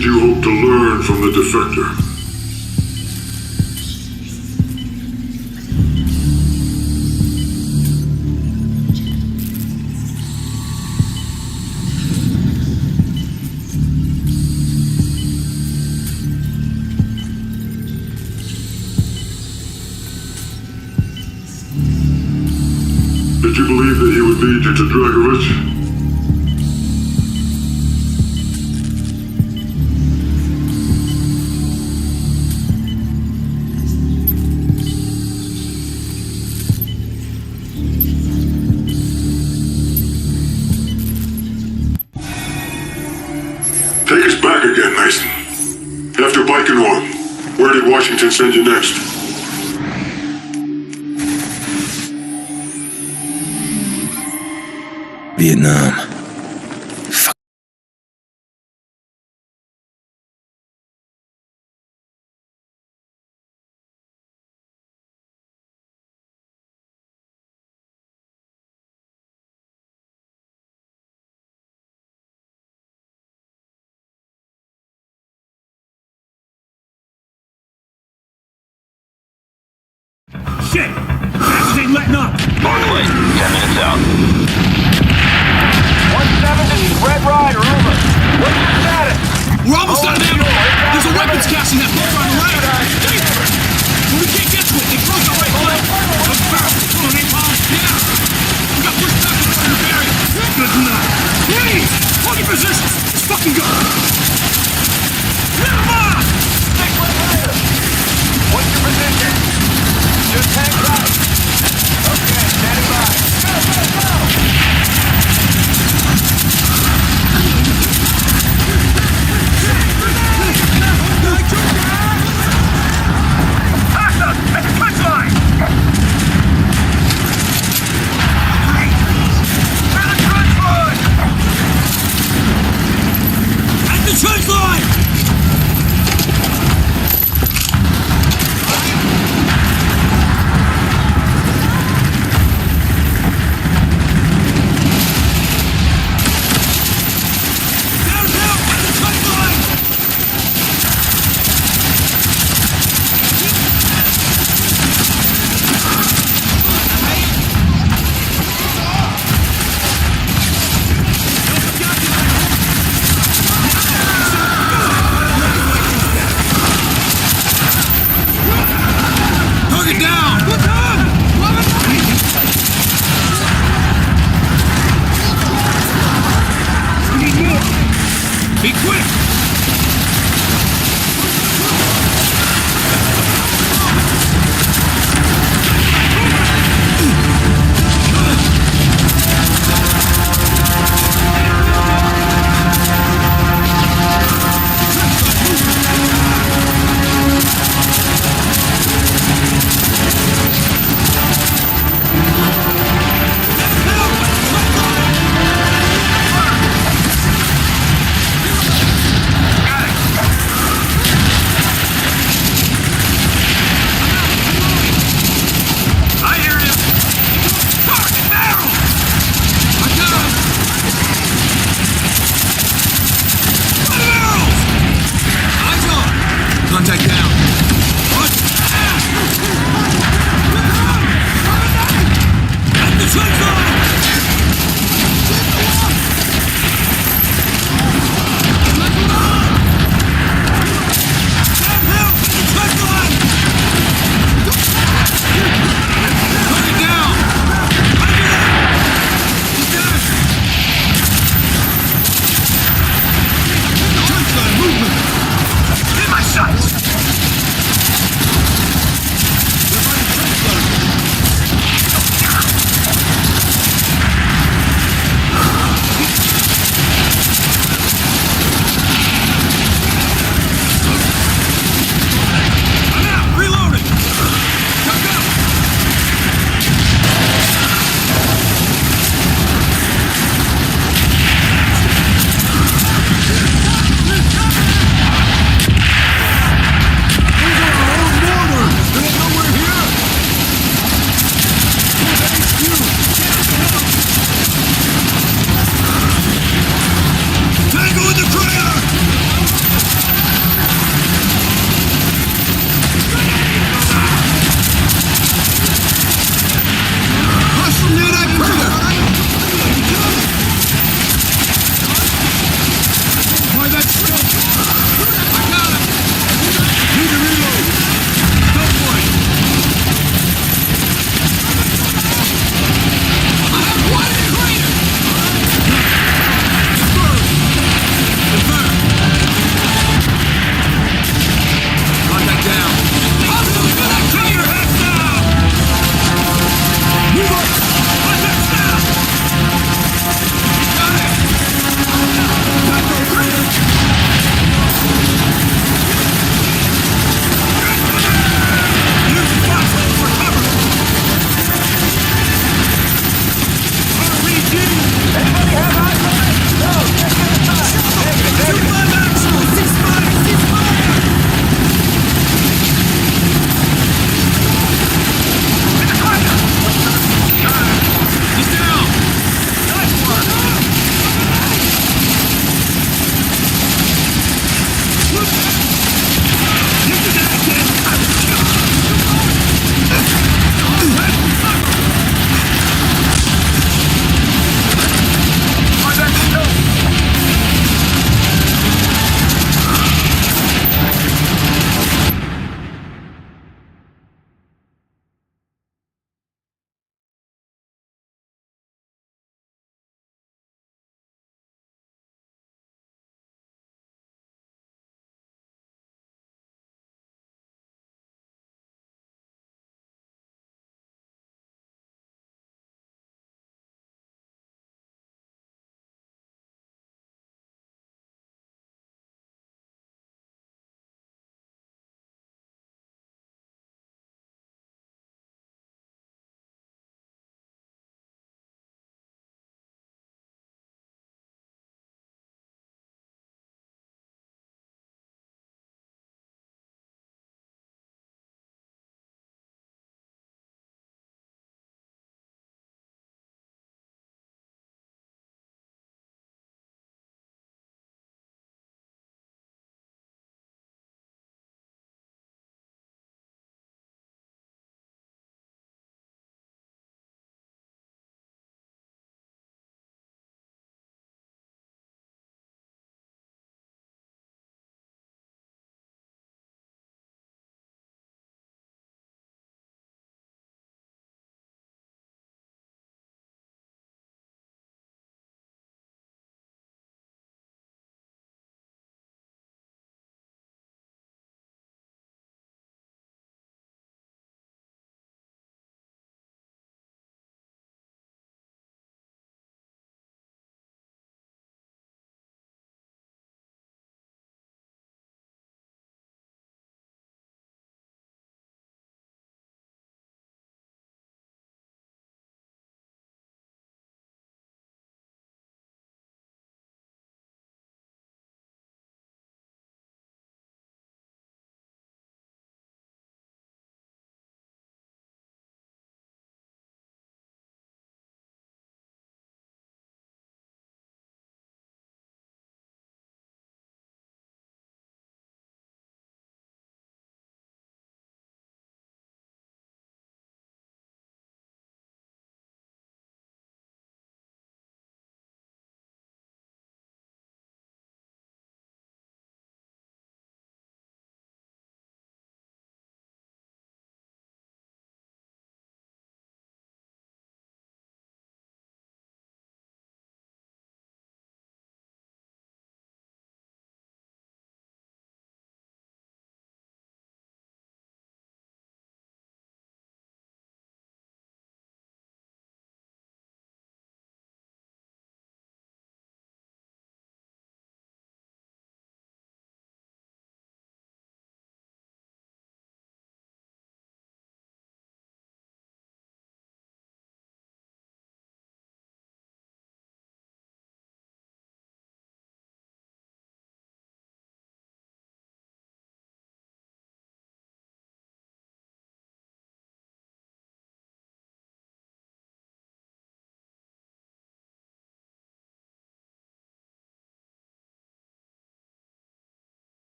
did you hope to learn from the defector? Did you believe that he would lead you to Dragovich? Take us back again, Mason. After Baikonur, where did Washington send you next? Vietnam. Shit! Axis ain't letting up! Barclay, 10 minutes out. 170, Red Rider, over. What's your status? We're almost out of ammo! There's a weapons cache in that bunker on the right! But we can't get to it! They closed our right flank! Those barrels full of napalm! Yeah! We got pushed back in front of the barrier! Good enough! Please! Hold your positions! Let's fucking go! Never mind! Stick Red Rider. What's your position? Just hang tight. Okay, standing by. Go, go, go! Faster! At the touch line! At the trench line! Be quick! Contact down. What? At the trench line! Downhill! At the trench line! Put it down! Under that! He's down! Trench line movement! Get my sights!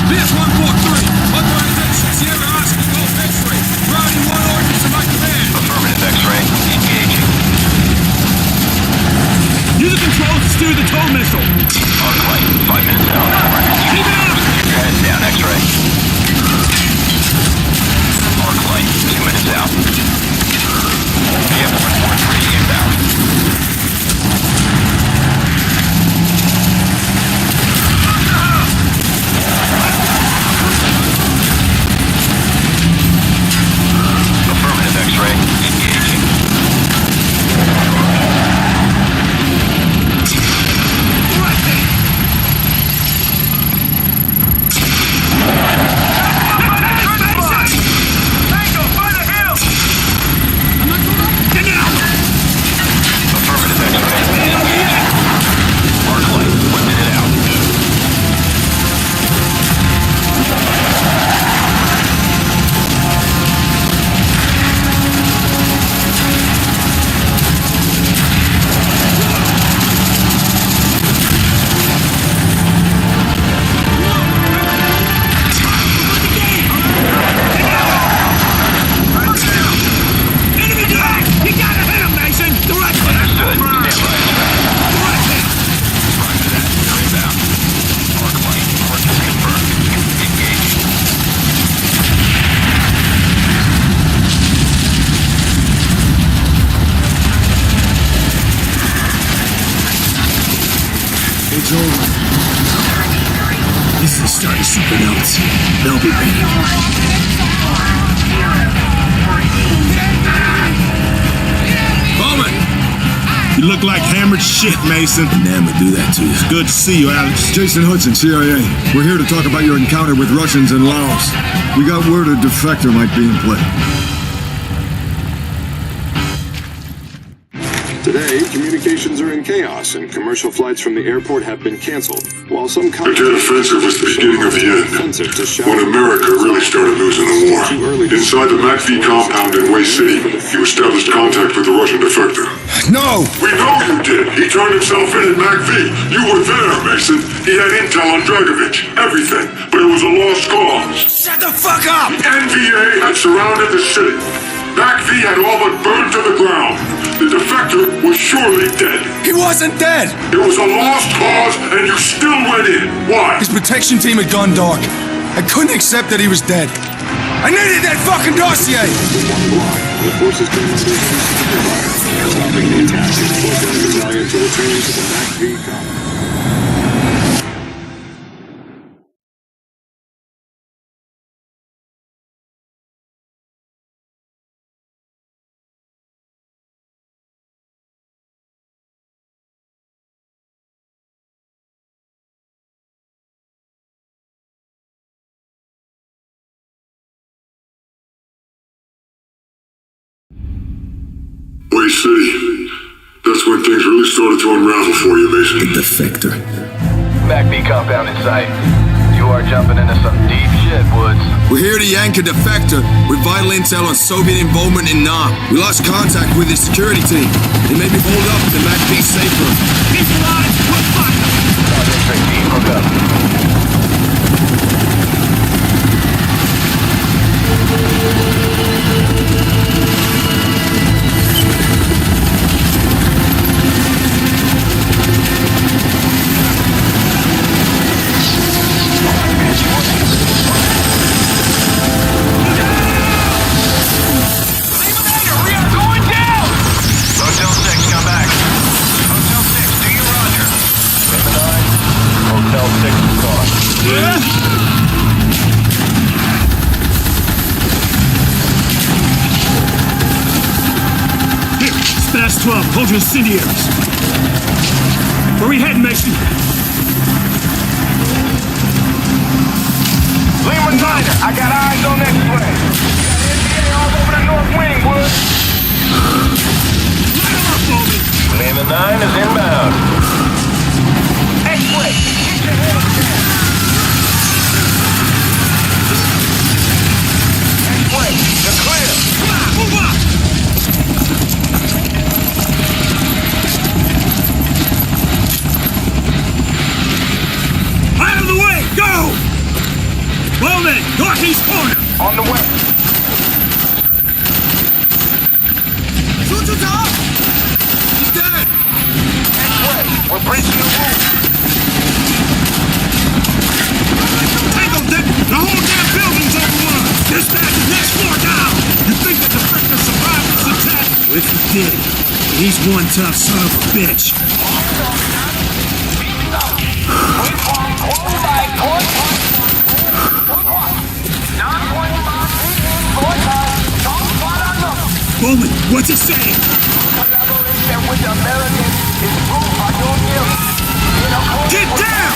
This 143. Authorization. Sierra Oscar Golf X-ray. Brownie 1 ordnance to my command. Affirmative X-ray. Engaging. Use the controls to steer the tow missile. On flight. 5 minutes out. Keep it up! Keep your heads down, X-ray. On flight. 2 minutes out. VF-143 inbound. Affirmative X-ray. Engaging. Tango, by the hill! Get down! Affirmative X-ray. Engaging. Arc light. 1 minute out. Enemy guy! You gotta hit him, Mason! Direct hit! Understood. Stand by. Direct hit! Roger that. Inbound. Arc light. Course confirmed. Engaging. It's over. This is the start of something else. They'll be ready. Bowman! You look like hammered shit, Mason. Never do that to you. Good to see you, Alex. Jason Hudson, CIA. We're here to talk about your encounter with Russians in Laos. We got word a defector might be in play. Today, communications are in chaos and commercial flights from the airport have been canceled. While some The Tet Offensive was the beginning of the end, offensive to shout when America really started losing the war. Inside the MACV compound in Way City, you established contact with the Russian defector. No! We know you did. He turned himself in at MACV. You were there, Mason. He had intel on Dragovich. Everything. But it was a lost cause. Shut the fuck up! NVA had surrounded the city. MACV had all but burned to the ground. The defector was surely dead. He wasn't dead! It was a lost cause, and you still went in. Why? His protection team had gone dark. I couldn't accept that he was dead. I needed that fucking dossier! the forces came under stopping the attack and forcing the battalion to return to the MACV compound. Way City. That's when things really started to unravel for you, Mason. Defector. MACV compound in sight. You are jumping into some deep shit, Woods. We're here to yank a defector with vital intel on Soviet involvement in Nam. We lost contact with his security team. They may be holed up in the MACV safe room. Keep alive! We'll find them! District team, hook up. We are going down! Hotel 6, come back. Hotel 6, do you roger? Hotel 6 is gone. Here, Spass 12, hold your incendiaries. Where we heading, Mason? Lima Niner, I got eyes on X-ray. Got NVA all over the north wing, Woods. Light 'em up, Bowman! Lima 9 is inbound. X-ray, get your head down. X-ray, you're clear. Come on, move up! Out of the way! Go! On the way. He's dead! Next way. We're breaching the roof. Tango dead! The whole damn building's overrun! Dispatch the next floor down! You think the defector survived this attack? If he did, he's one tough son of a bitch. Bowman, what's he saying? Get down!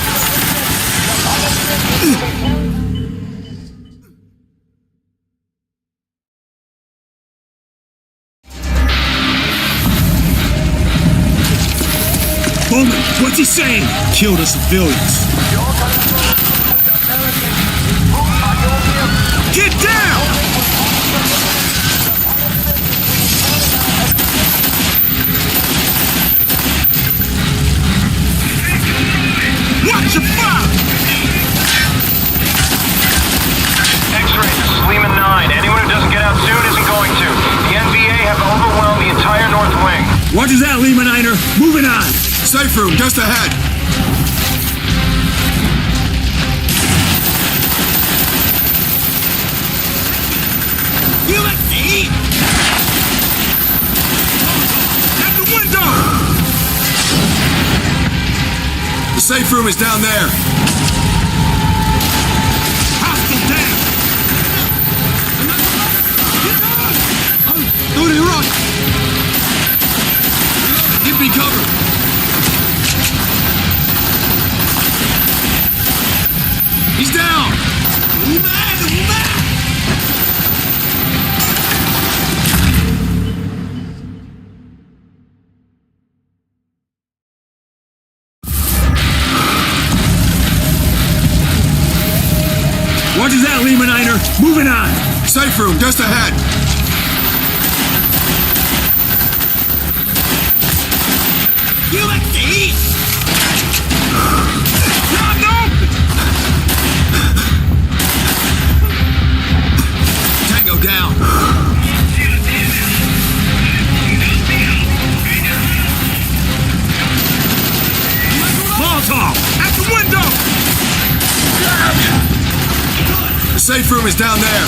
Bowman, what's he saying? Kill the civilians. Get down! Watch your fire! X-ray, this is Lehman 9. Anyone who doesn't get out soon isn't going to. The NVA have overwhelmed the entire north wing. Roger that, Lehman Niner. Moving on. Safe room, just ahead. You let me eat! At the window! The safe room is down there. Hostile down! Loading run! Give me cover. He's down. Roger that, Lehman Niner. Moving on. Safe room, just ahead. You like to eat? No! Tango down. Molotov! At the window! The safe room is down there.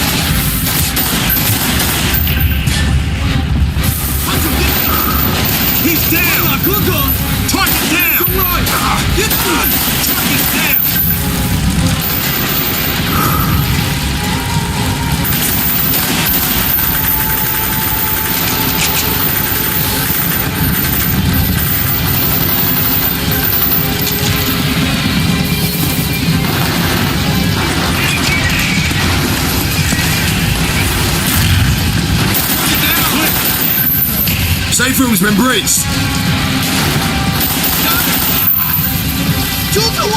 He's down! Target down! Target down! Safe room's been breached. 救救我！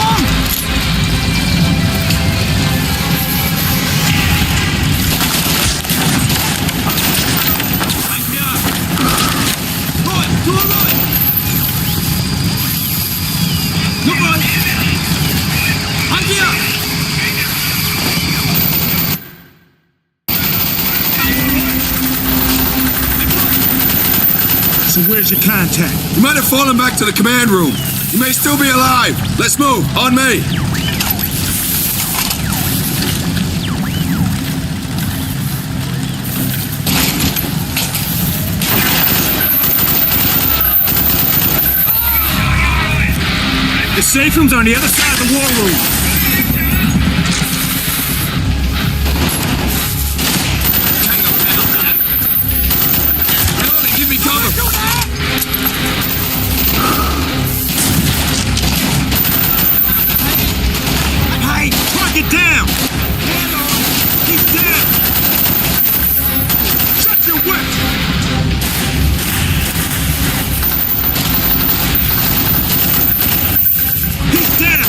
So where's your contact? He might have fallen back to the command room. He may still be alive. Let's move. On me. The safe room's on the other side of the war room. Give me cover. Hey, target down! He's down! Shut your whip! He's down!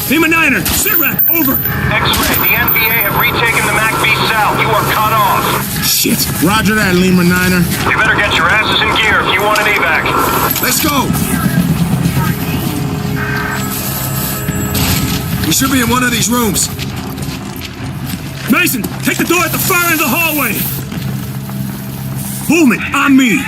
Lima Niner, Sitrep, over. X-ray, the NVA have retaken the MACV South. You are cut off. Shit. Roger that, Lima Niner. You better get your asses in gear if you want an evac. Let's go! We should be in one of these rooms. Mason, take the door at the far end of the hallway. Bowman, on me.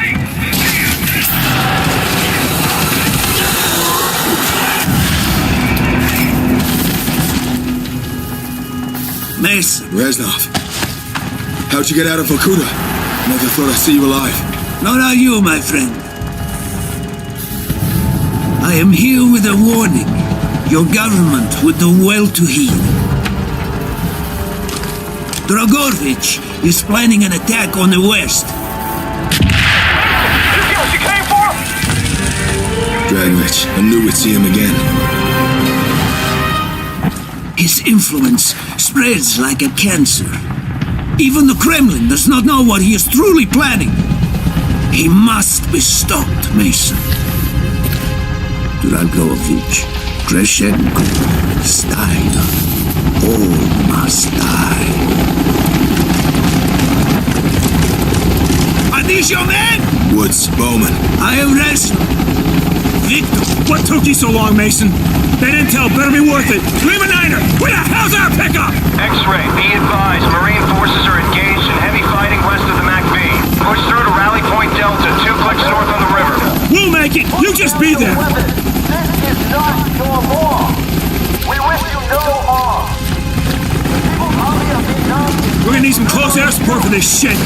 Mason. Reznov. How'd you get out of Vorkuta? Never thought I'd see you alive. Not you, my friend. I am here with a warning. Your government would do well to heed. Dragovich is planning an attack on the west. This is what you came for? Dragovich. I knew we'd see him again. His influence spreads like a cancer. Even the Kremlin does not know what he is truly planning. He must be stopped, Mason. Dragovich, Kreshenko, Steiner, all must die. Are these your men? Woods, Bowman. I arrest them. Victor, What took you so long, Mason? That intel better be worth it. Lima Niner, where the hell's our pickup? X-ray, be advised. Marine forces are engaged in heavy fighting west of the MACV. Push through to Rally Point Delta, 2 clicks north on the river. We'll make it. You just be there. This is not your war. We wish you no harm. The People's Army of Vietnam. We're gonna need some close air support for this shit.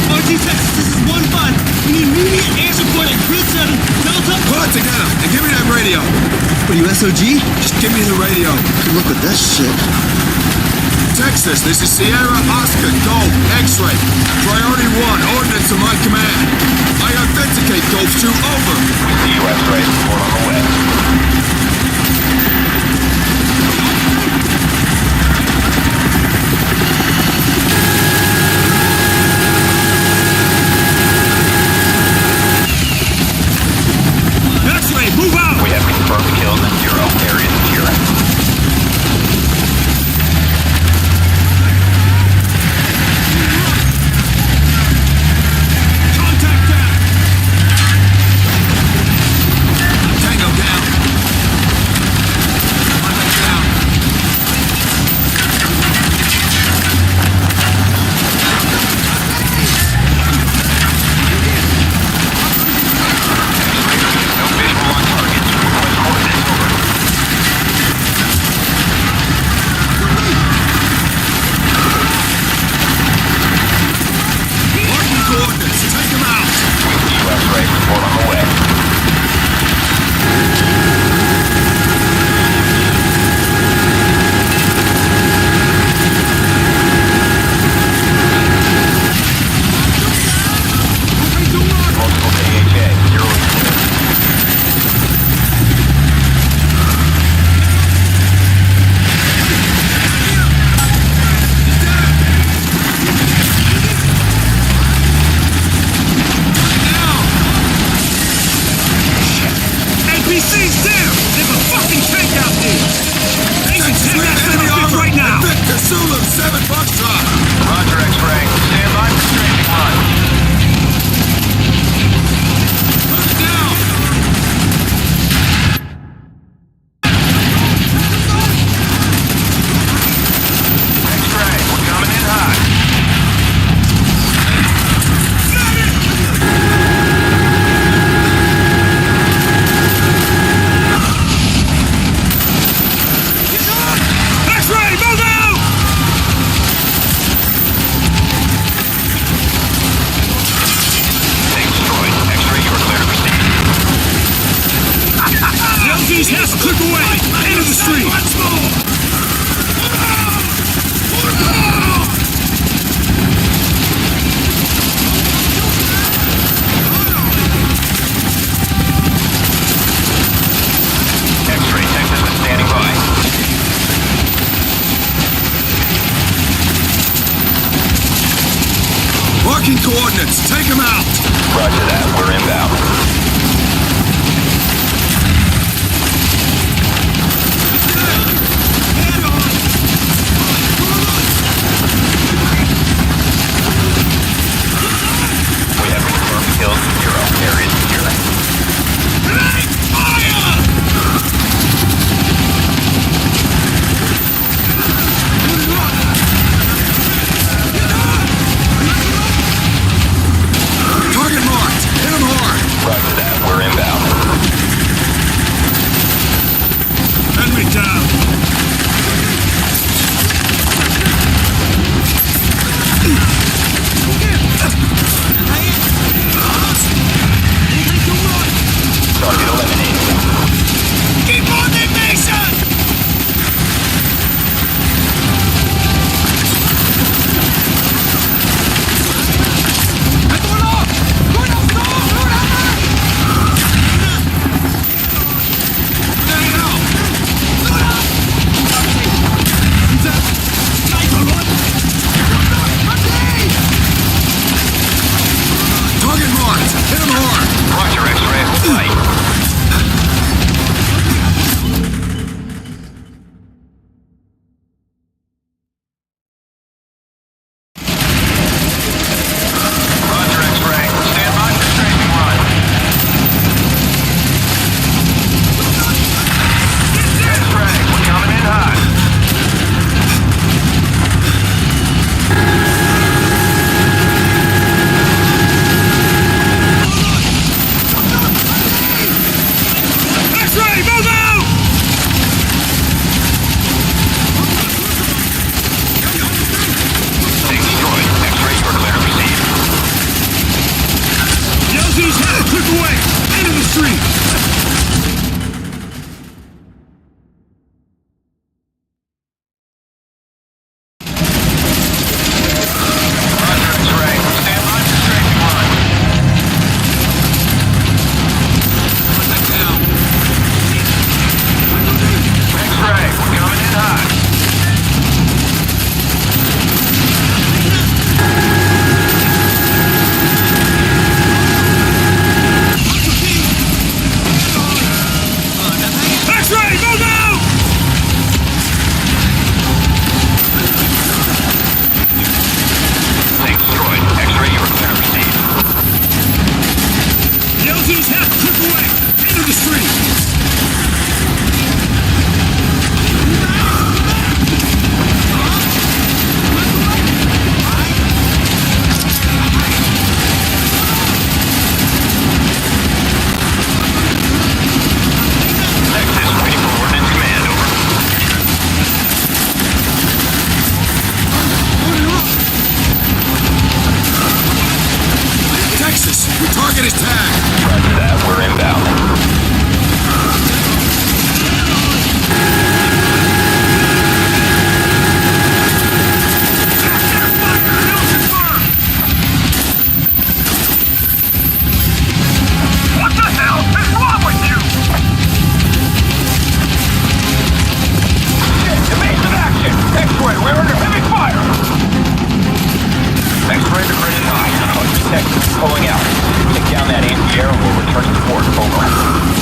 RT Texas, this is 1-5. We need immediate air support at Grid 7, Delta. Pull it together and give me that radio. What are you, SOG? Just give me the radio. Good luck with that shit. Texas, this is Sierra Oscar Golf X-ray. Priority 1, ordnance to my command. I authenticate Golf 2, over. We see you, X-ray. Report on the west. X-ray, move out. We have confirmed kills at 0. Area secure. Contact down. Tango down. Contact down. No visual on targets. Request coordinates over. Marking coordinates. Take them out. We see you, X-ray. Report on the west. Multiple AHA. 0 is clear. APC's down. There's a fucking tank out there. Mason, send that son of a bitch right now. Victor Zulu, 7 Foxtrot. Roger, X-ray. Stand by for strafing run. Put it down. X-ray, we're coming in hot. X-ray, move out. Tank destroyed. X-ray, you are clear to proceed. The LG's half a click away. End of the street. X-ray, Texas is standing by. Marking coordinates. Take them out. Roger that. We're inbound. away! Into the street! Roger, X-Ray. Stand by for strafing run. X-Ray, we're coming in hot. X-Ray, move out! Tank destroyed. X-Ray, you are clear to proceed. The LZ's half trip away! Into the street! Texas, waiting for ordnance command, over. Texas, your target is tagged. Roger that, we're inbound. What the hell is wrong with you? Evasive action! X-Ray, we're under heavy fire! X-Ray to Bridge 9. Texas is pulling out. Take down that anti-air and we'll return to port. Over.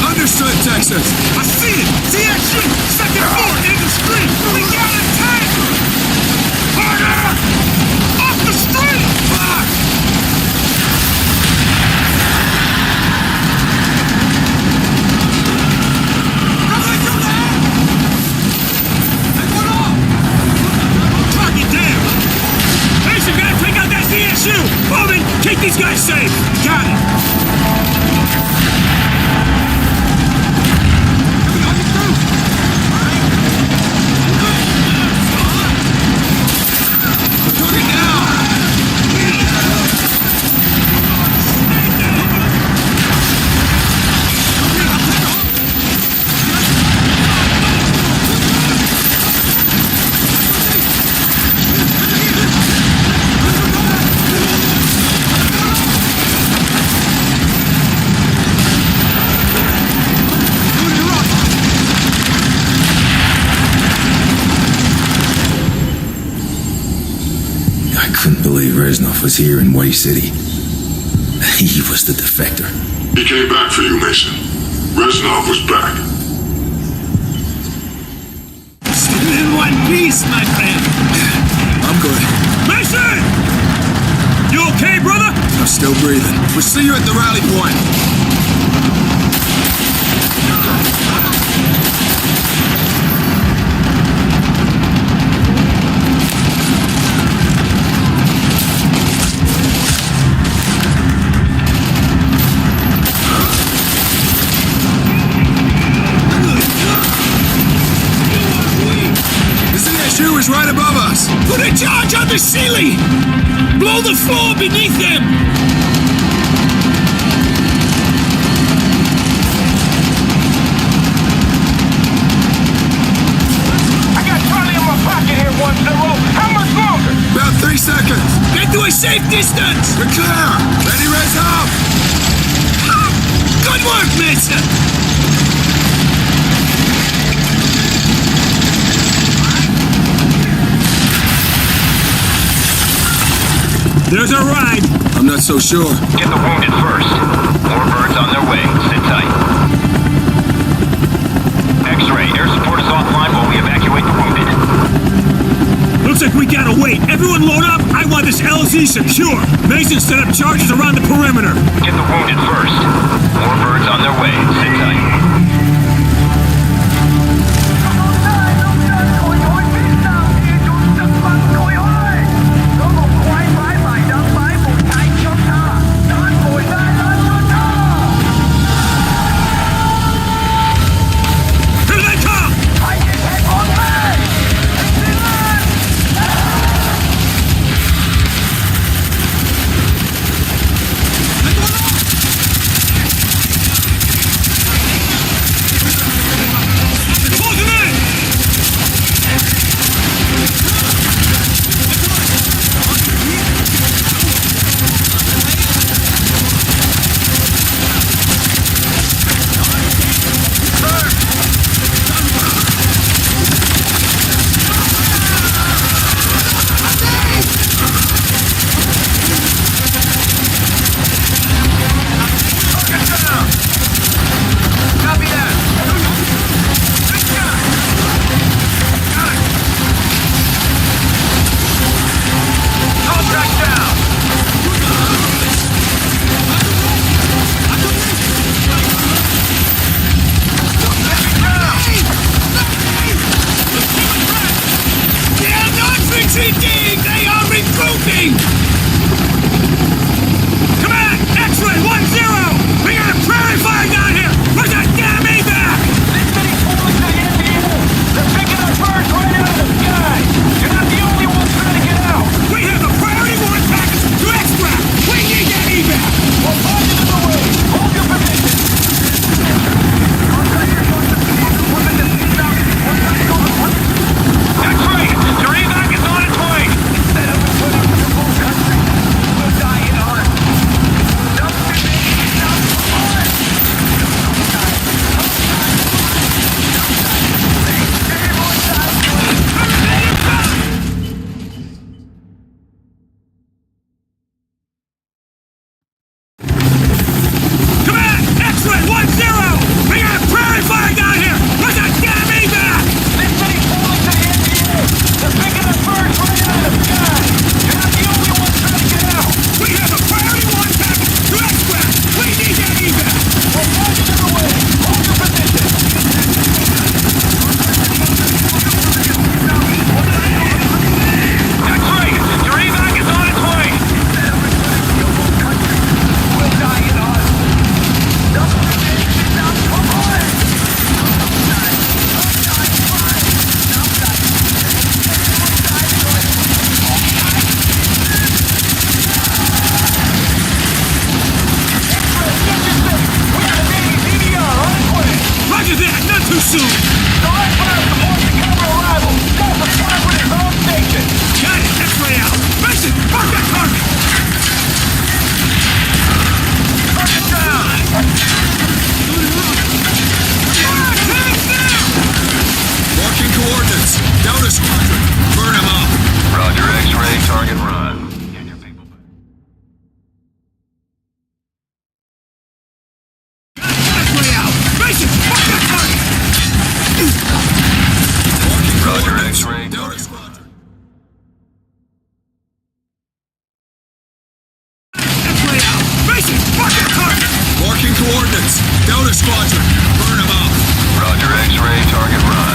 Understood, Texas. I see it! See that shit? Second floor, in the street! We got a tank! Harder! Off the street! Fuck! Fuck it down! Mason, gotta take out that CSU! Bowman, keep these guys safe! Got it! I couldn't believe Reznov was here in Way City. He was the defector. He came back for you, Mason. Reznov was back. Still in one piece, my friend. I'm good. Mason! You okay, brother? I'm still breathing. We'll see you at the rally point. The CSU is right above us. Put a charge on the ceiling! Blow the floor beneath them! I got Charlie in my pocket here, 1-0. How much longer? About 3 seconds. Get to a safe distance! We're clear. Ready, Reznov? Good work, Mason! There's a ride! I'm not so sure. Get the wounded first. More birds on their way. Sit tight. X-Ray, air support is offline while we evacuate the wounded. Looks like we gotta wait. Everyone load up. I want this LZ secure. Mason set up charges around the perimeter. Get the wounded first. More birds on their way. Sit tight. Here they come! coordinates. Delta Squadron, burn them up. Roger, X-ray, target run.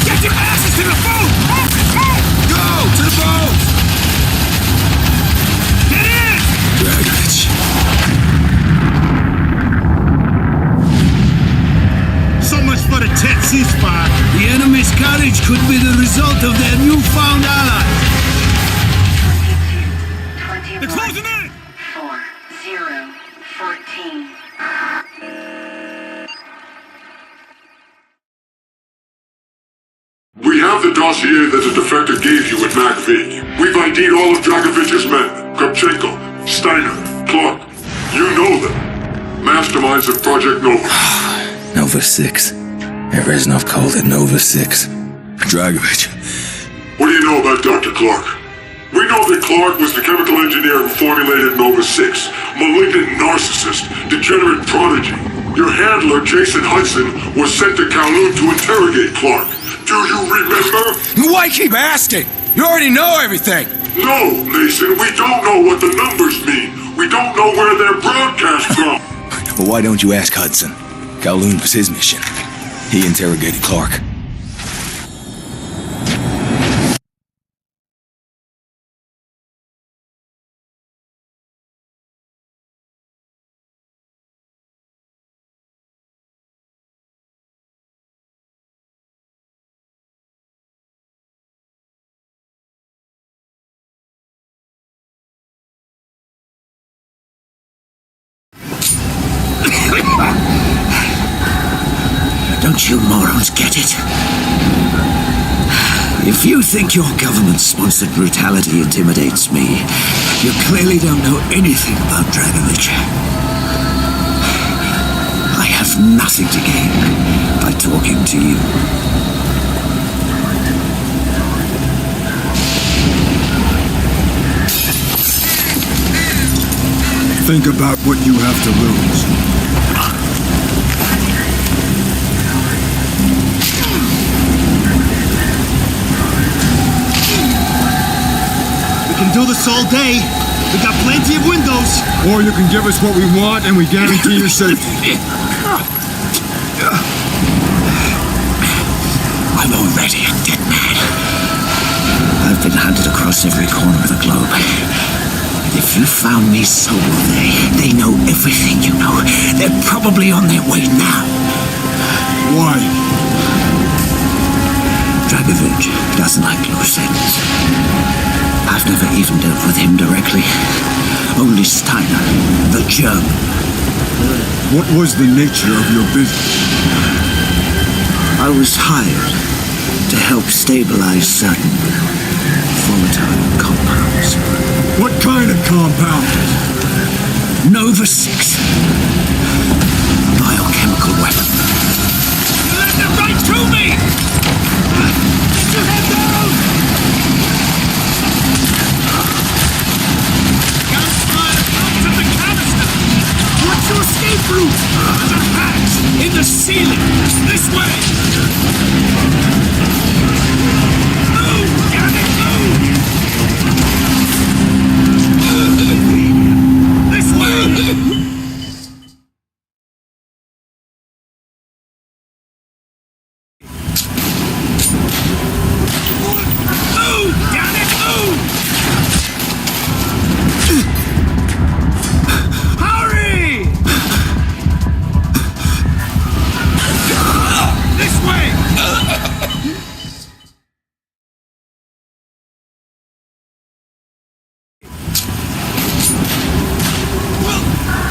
Get your asses to the boat! Go! To the boat! Get in! Dragovich. So much for the tent ceasefire. The enemy's courage could be the result of their newfound ally. They're closing in! 4014. We have the dossier that the defector gave you at MacV. We've ID'd all of Dragovich's men. Kravchenko, Steiner, Clark. You know them. Masterminds of Project Nova. Nova 6. Reznov called it Nova 6. Dragovich. What do you know about Dr. Clark? We know that Clark was the chemical engineer who formulated Nova 6. Malignant narcissist, degenerate prodigy. Your handler, Jason Hudson, was sent to Kowloon to interrogate Clark. Do you remember? Why keep asking? You already know everything. No, Mason, we don't know what the numbers mean. We don't know where they're broadcast from. Well, why don't you ask Hudson? Kowloon was his mission. He interrogated Clark. Don't you morons get it? If you think your government-sponsored brutality intimidates me, you clearly don't know anything about Dragovich. I have nothing to gain by talking to you. Think about what you have to lose. We can do this all day. We got plenty of windows. Or you can give us what we want and we guarantee your safety. I'm already a dead man. I've been hunted across every corner of the globe. And if you found me, so will they. They know everything you know. They're probably on their way now. Why? Dragovich doesn't like loose ends. I've never even dealt with him directly. Only Steiner, the German. What was the nature of your business? I was hired to help stabilize certain volatile compounds. What kind of compound? Nova 6. A biochemical weapon. You led them right to me! Get your head down! Gotta slide out to the canister! What's your escape route? There's a hatch in the ceiling! This way! Move! Damn it, move! This way! Move! Damn it, move! Hurry! This way!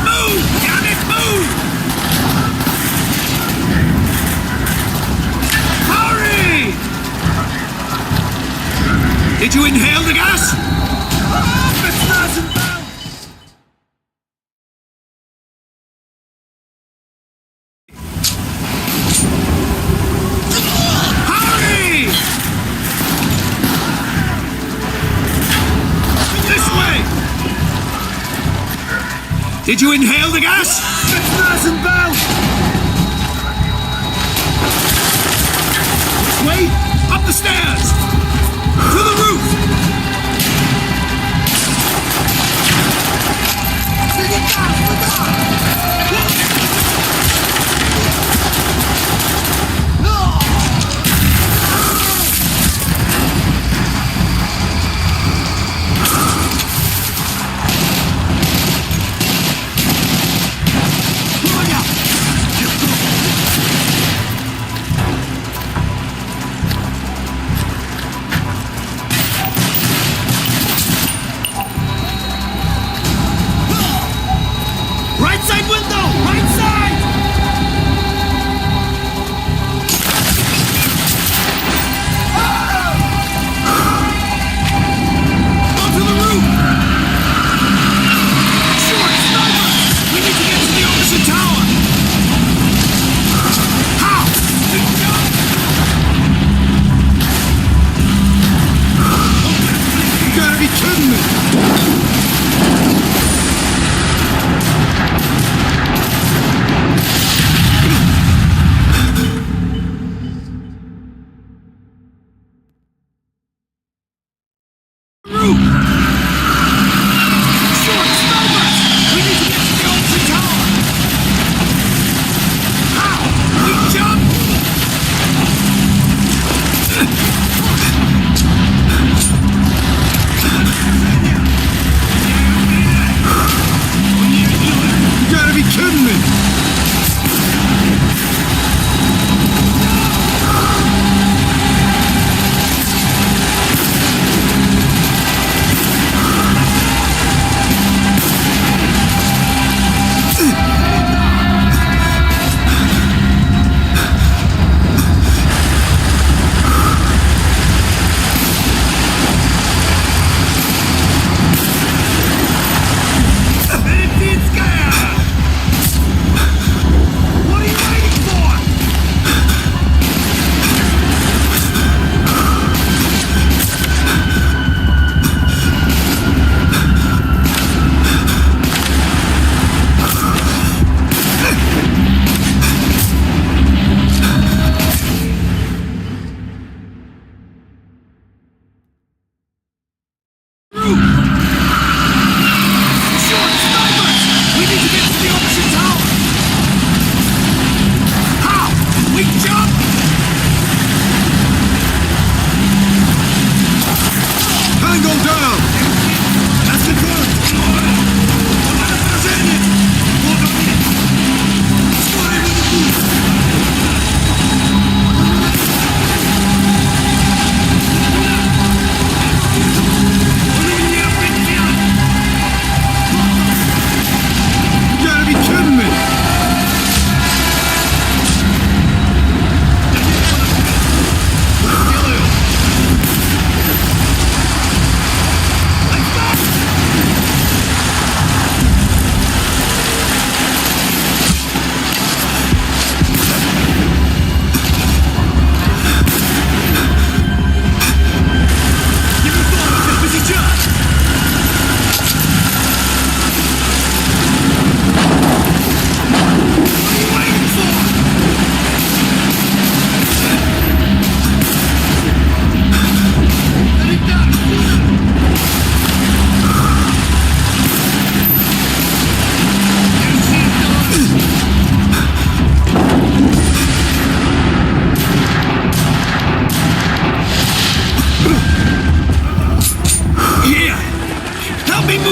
Move! Damn it, move! Hurry! Did you inhale the gas? Hurry! This way! Did you inhale the gas? This way? Up the stairs! To the roof! Take it down!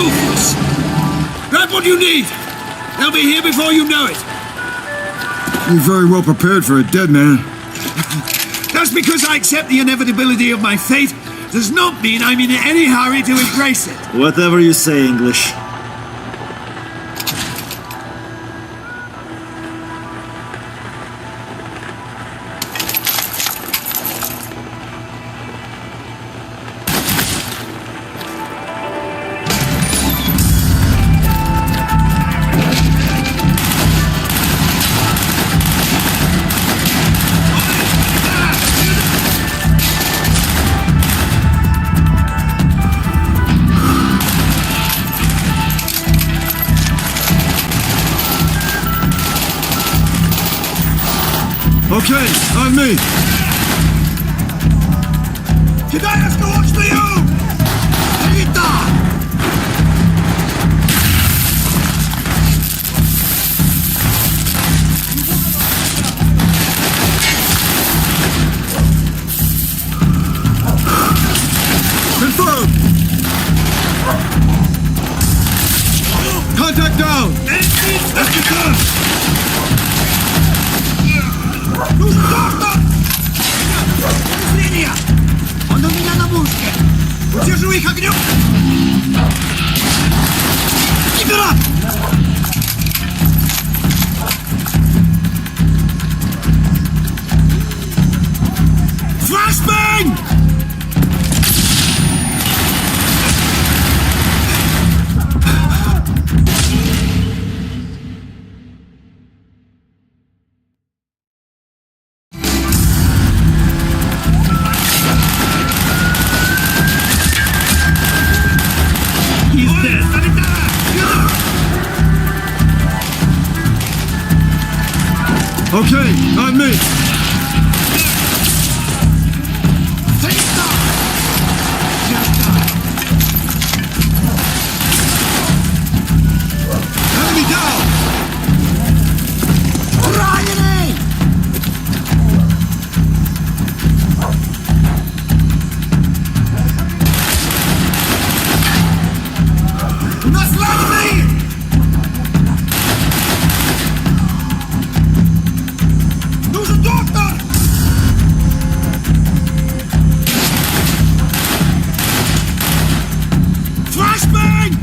ruthless. Grab what you need. They'll be here before you know it. You're very well prepared for a dead man. Just because I accept the inevitability of my fate does not mean I'm in any hurry to embrace it. Whatever you say, English. Okay, on me. Кидай осколочную! Рита! Confirmed. Contact down. Нужен доктор! Зрение! Он у меня на мушке! Удержу их огнем! Кибера! Флашбэнг! Okay, on me. Enemy down. Раненый! У нас раненые! Нужен доктор! Флашбэнг!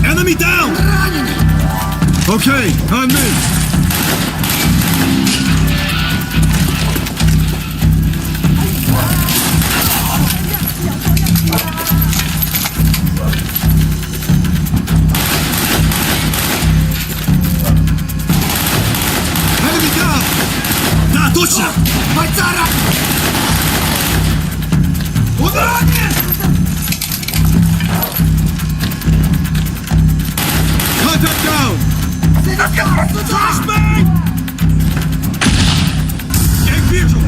Enemy down! Okay, on me. Enemy down! Да, точно! Майтара! Он ранен! Contact down. Флашбэнг! Я их вижу.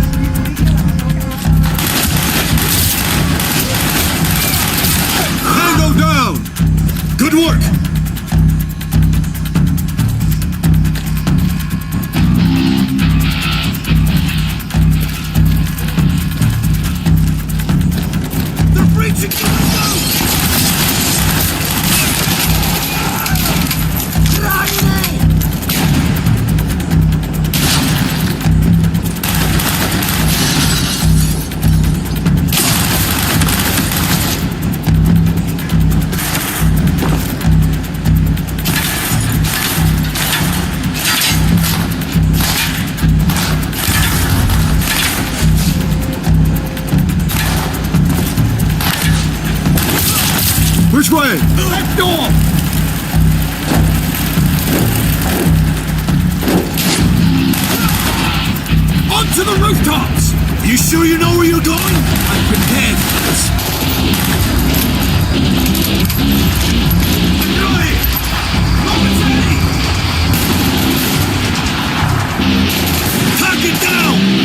Tango down. Good work! They're breaching the window! Раненый! Which way? Back door! Onto the rooftops! You sure you know where you're going? I'm prepared for this. Right! Target down!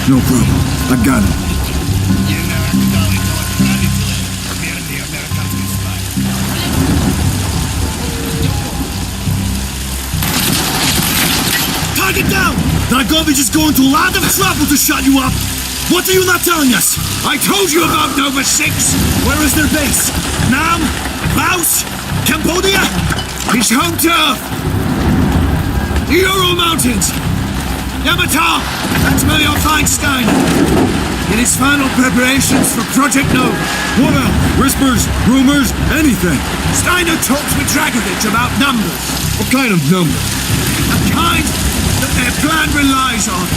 No problem. I got it. Target down! Dragovich is going to a lot of trouble to shut you up! What are you not telling us? I told you about Nova 6! Where is their base? Nam? Laos? Cambodia? His home turf! The Ural Mountains! Yamatal! That's Mario Feinstein! In his final preparations for Project Nova. What else? Whispers, rumors, anything. Steiner talks with Dragovich about numbers. What kind of number? The kind that their plan relies on.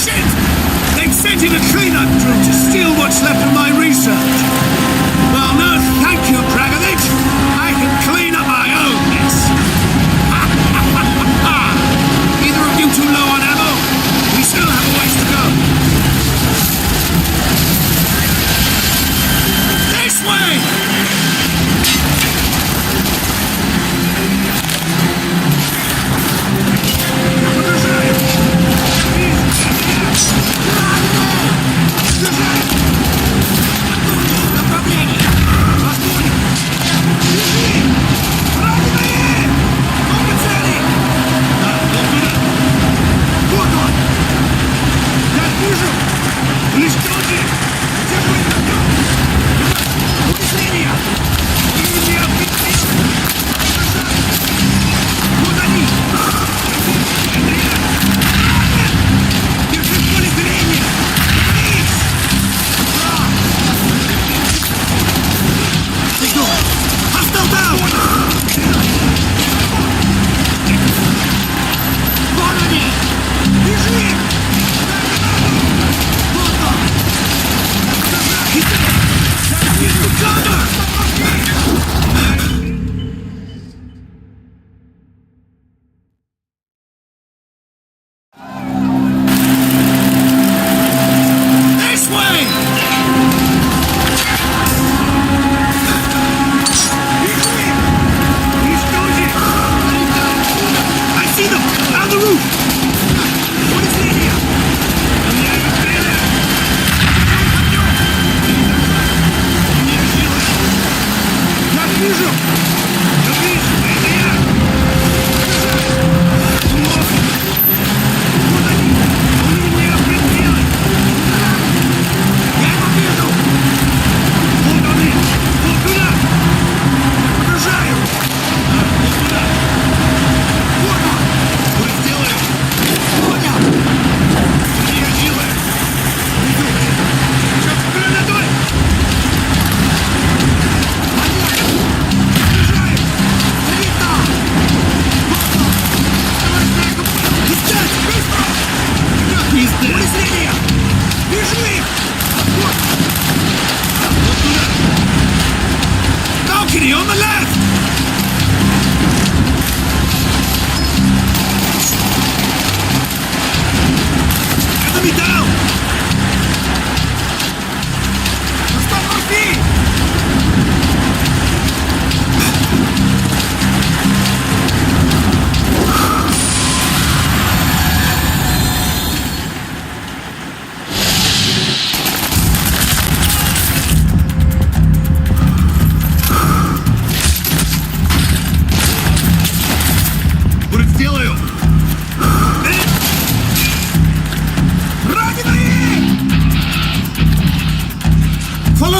Shit! They've sent in a cleanup crew to steal what's left of my research. Well, no, thank you, Dragovich. I can clean up my own mess. Either of you too low on ammo? We still have a ways to go. This way!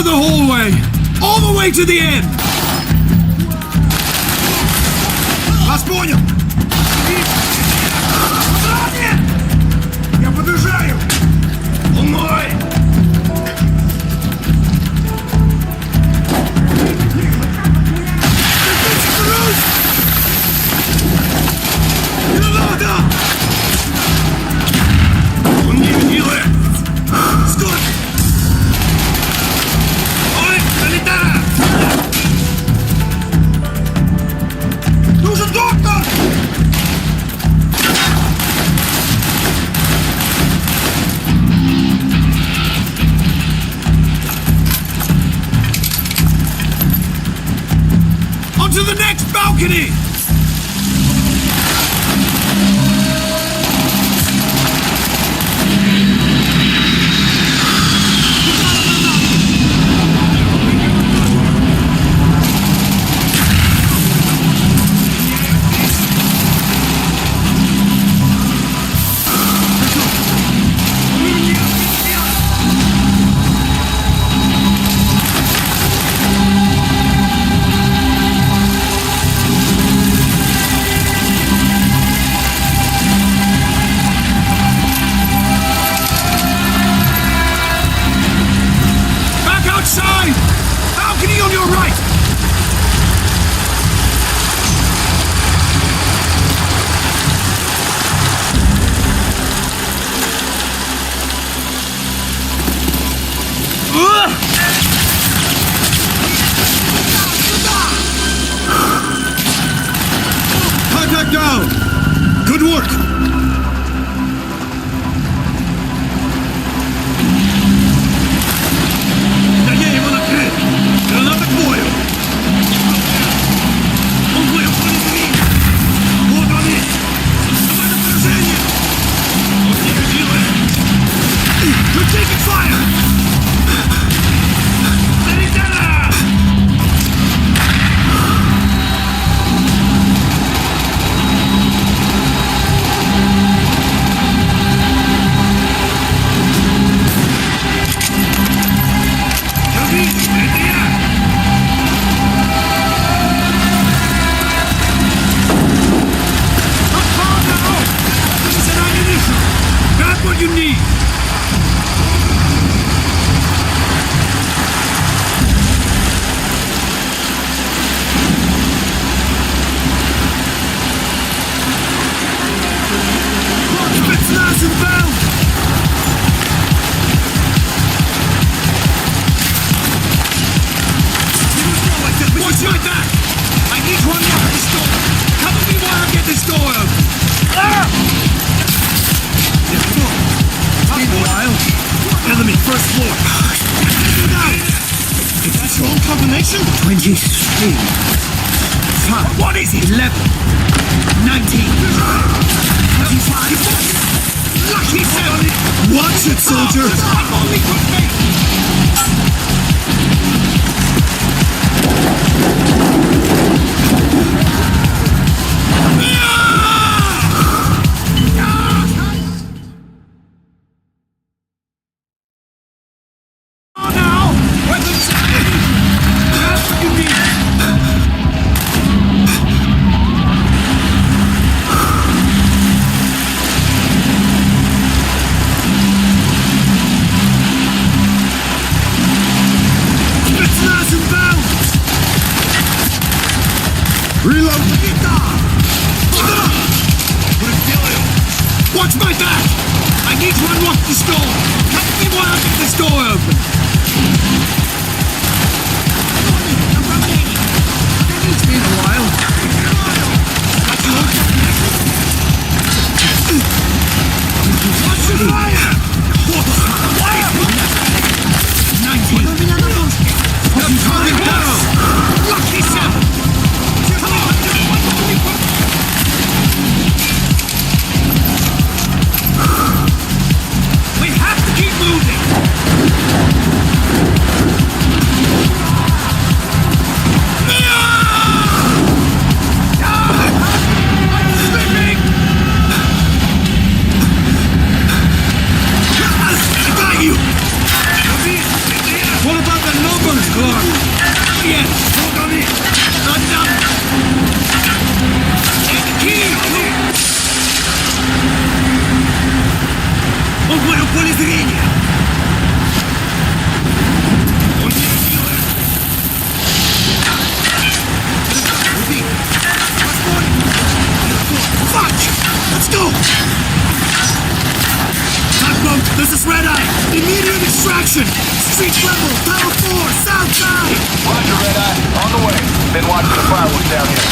the hallway! All the way to the end! Вас понял! Я подъезжаю! Он мой! Граната! Он не делает! Стой! Ой, залетает! Нужен доктор! balcony! Back outside! Balcony on your right! Contact down! Good work! Granata к бою! Он был полезный! Вот они! Давай на поражение! Он не делает! You're taking fire! Зарядена! Держись! Это я! Got what you need! Spetsnaz inbound! Watch my back! I need to unlock this door! Cover me while I get this door open! Meanwhile, enemy first floor. Is that your own combination? 23. What is it? 11. 19. 25. Lucky 7! Watch it, soldier! I'm only for me! Oh, now! Weapons ready! That's what you need! Spetsnaz inbound! Reload! Watch my back! I need to unlock this door! Help me while I get this door open! It's been a while. That's your Watch your fire! Fire! 19. I'm coming down! Lucky 7! Come on! We have to keep moving! Slipping! I got you! What about the numbers, Clark? Oh, yes! Hold on in! Not done! And the key! Он понял поле зрения! Он не делает! Fuck! Let's go! Tugboat, this is Red Eye! Immediate extraction! Street level, Tower 4, south side! Roger, Red Eye. On the way. Been watching the fireworks down here.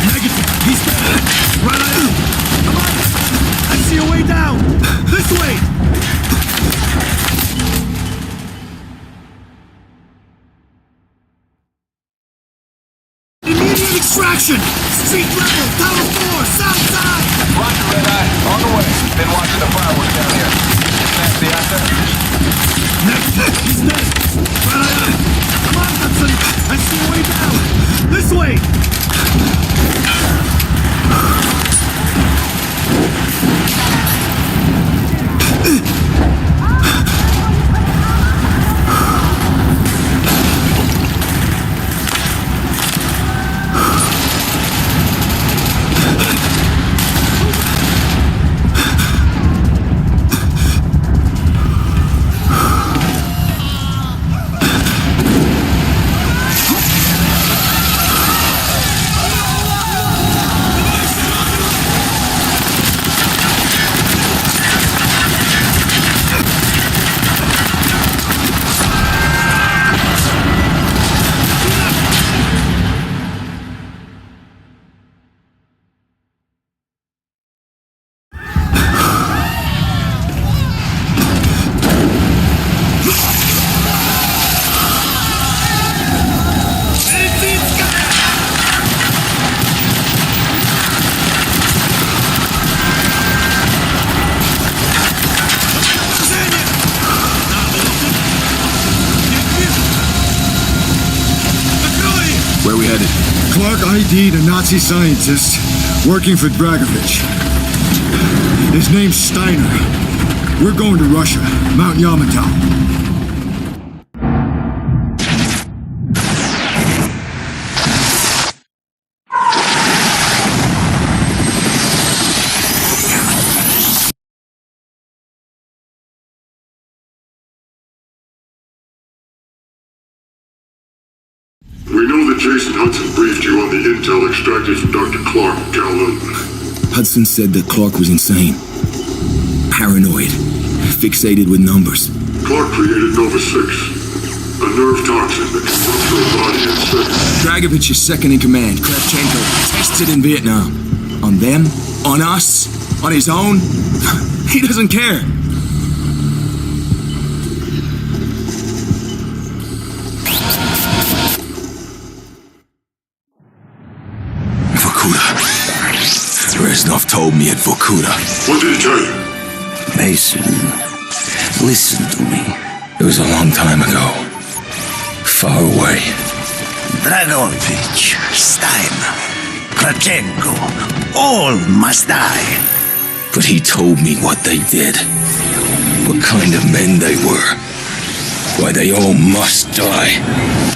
Negative! He's dead! Red Eye! Come on! I see a way down! This way! position! Street level, tower 4, south side! Roger, Red Eye. On the way. Been watching the fireworks down here. That's the asset. Next, he's next! Come on, Hudson! I see a way down! This way! Where we headed? Clark ID'd a Nazi scientist working for Dragovich. His name's Steiner. We're going to Russia, Mount Yamato. We know that Jason Hudson briefed you on the intel extracted from Dr. Clark and Kowloon. Hudson said that Clark was insane. Paranoid. Fixated with numbers. Clark created Nova 6, a nerve toxin that can rupture a body in seconds. Dragovich's second in command, Kravchenko, tested in Vietnam. On them? On us? On his own? He doesn't care. Reznov told me at Vorkuta. What did he tell you? Mason, listen to me. It was a long time ago. Far away. Dragovich, Steiner, Kravchenko, all must die. But he told me what they did. What kind of men they were. Why they all must die.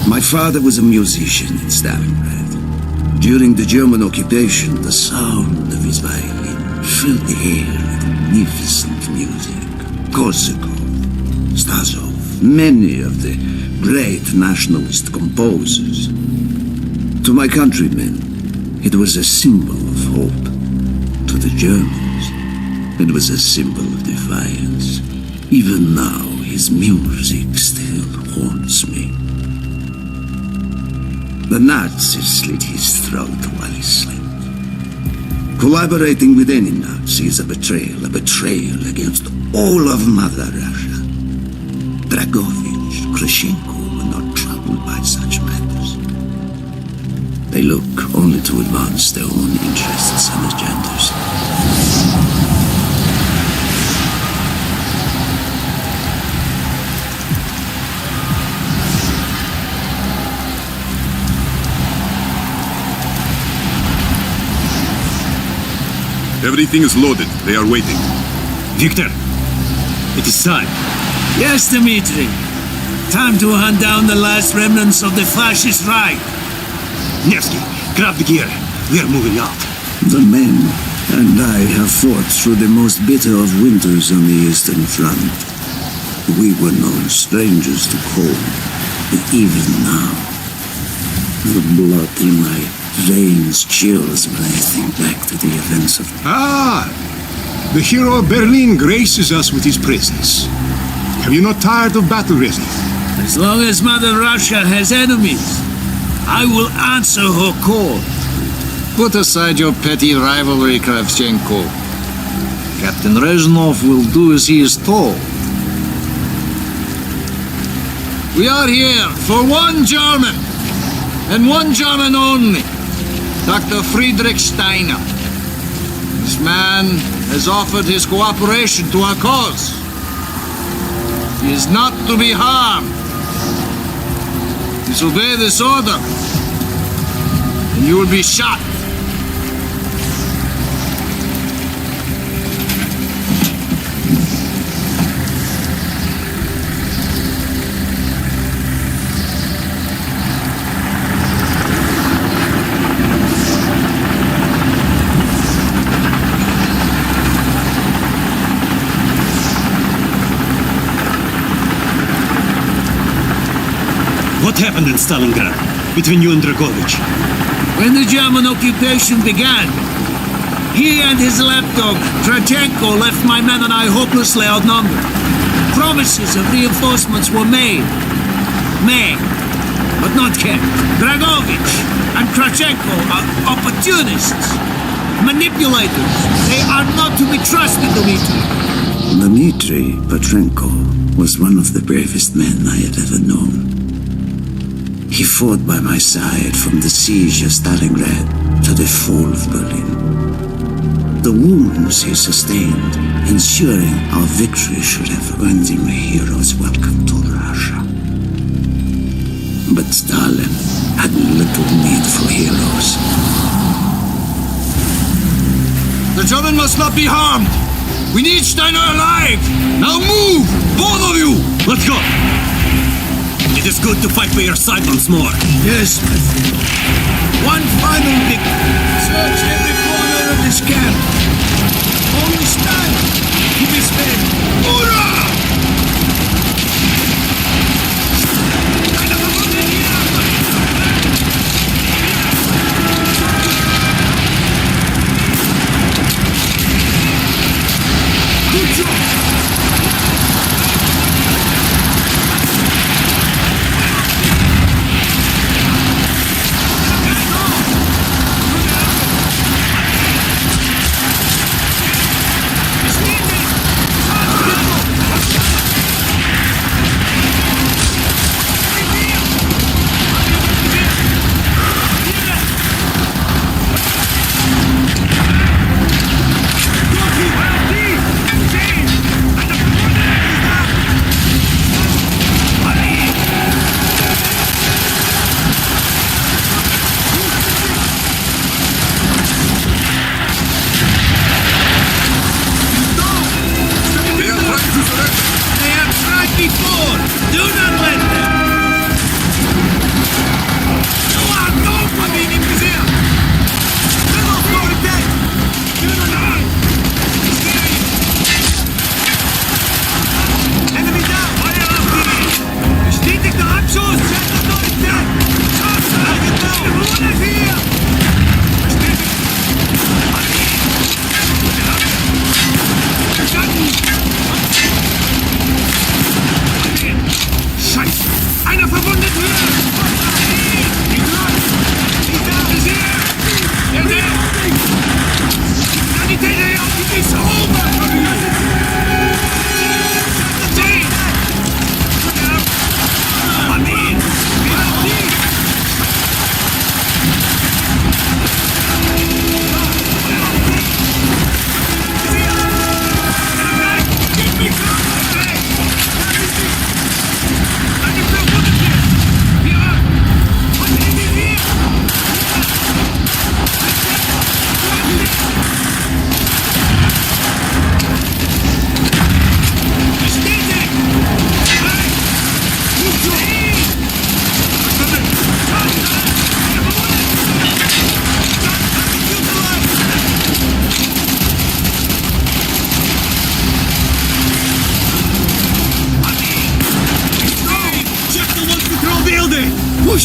My father was a musician in Stalingrad. During the German occupation, the sound of his violin filled the air with magnificent music. Korsakov, Stasov, many of the great nationalist composers. To my countrymen, it was a symbol of hope. To the Germans, it was a symbol of defiance. Even now, his music still haunts me. The Nazis slit his throat while he slept. Collaborating with any Nazi is a betrayal against all of Mother Russia. Dragovich, Kravchenko were not troubled by such matters. They look only to advance their own interests and agendas. Everything is loaded. They are waiting. Victor, it is time. Yes, Dmitri. Time to hunt down the last remnants of the fascist right. Nevsky, grab the gear. We are moving out. The men and I have fought through the most bitter of winters on the Eastern Front. We were no strangers to cold, but even now, The blood in my veins chills when I think back to the events of... Ah! The hero of Berlin graces us with his presence. Have you not tired of battle wrestling? As long as Mother Russia has enemies, I will answer her call. Put aside your petty rivalry, Kravchenko. Captain Reznov will do as he is told. We are here for one German, and one German only, Dr. Friedrich Steiner. This man has offered his cooperation to our cause. He is not to be harmed. Disobey this order, and you will be shot. What happened in Stalingrad between you and Dragovich? When the German occupation began, he and his lapdog, Kravchenko, left my men and I hopelessly outnumbered. Promises of reinforcements were made, but not kept. Dragovich and Kravchenko are opportunists, manipulators. They are not to be trusted, Dmitri. Dmitri Petrenko was one of the bravest men I had ever known. He fought by my side from the siege of Stalingrad to the fall of Berlin. The wounds he sustained, ensuring our victory should have earned him a hero's welcome to Russia. But Stalin had little need for heroes. The German must not be harmed. We need Steiner alive. Now move, both of you. Let's go! It is good to fight by your side once more. Yes, my friend. One final victory. Search every corner of this camp. Only Steiner. Keep his head. Hurrah! Good job!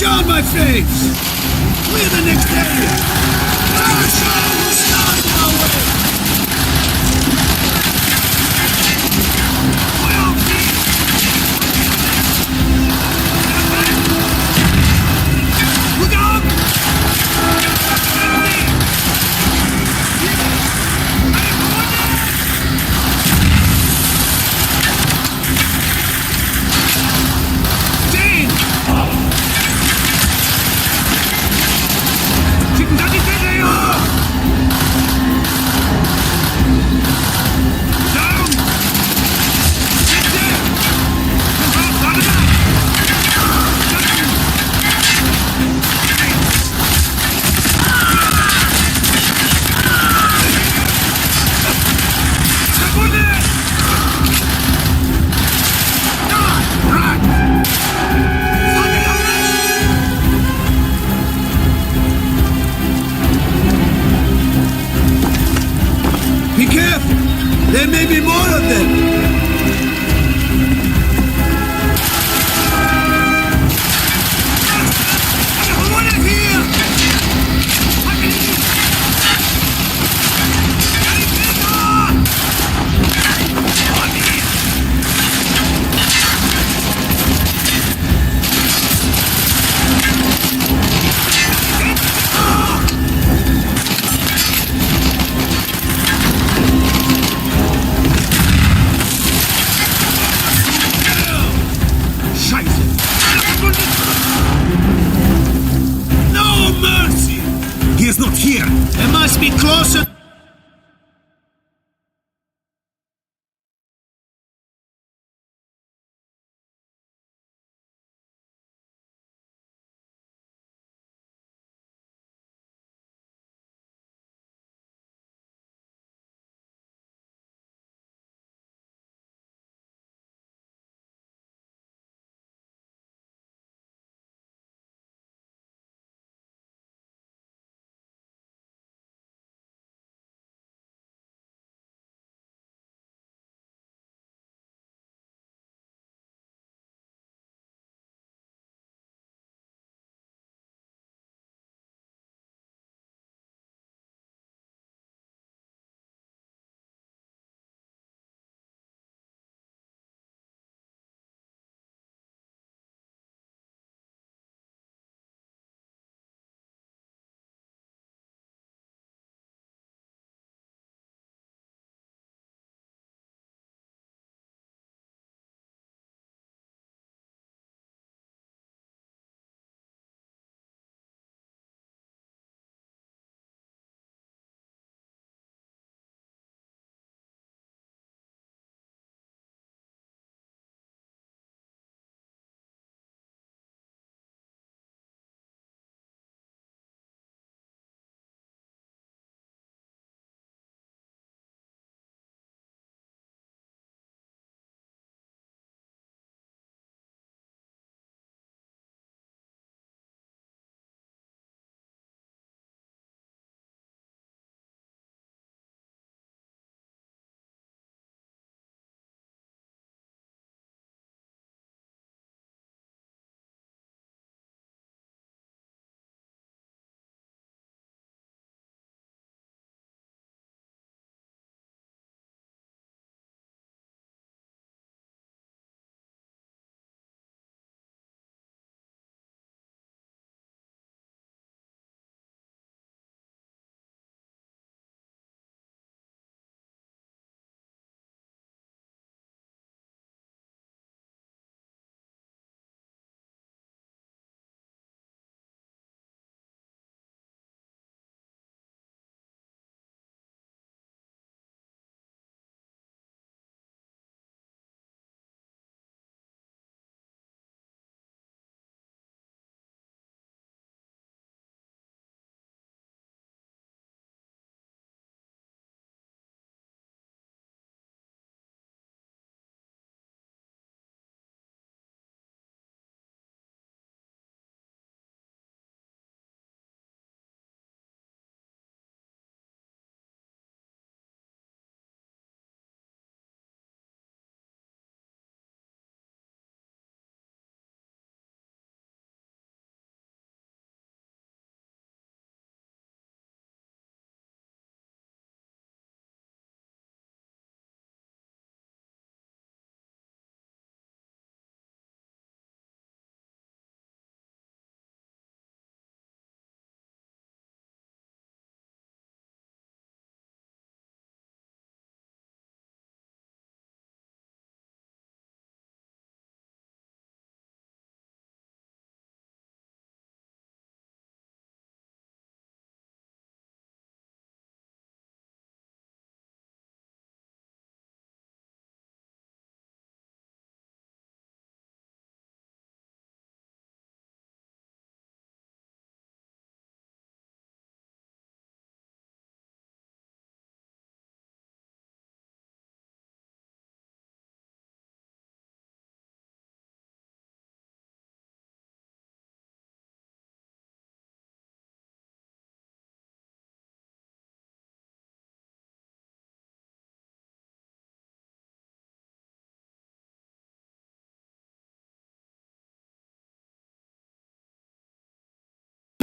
Marshal, my friends! We're the next area! Marshal, we're starting our way! Look out! Be careful! There may be more of them! No mercy! He is not here! It must be closer!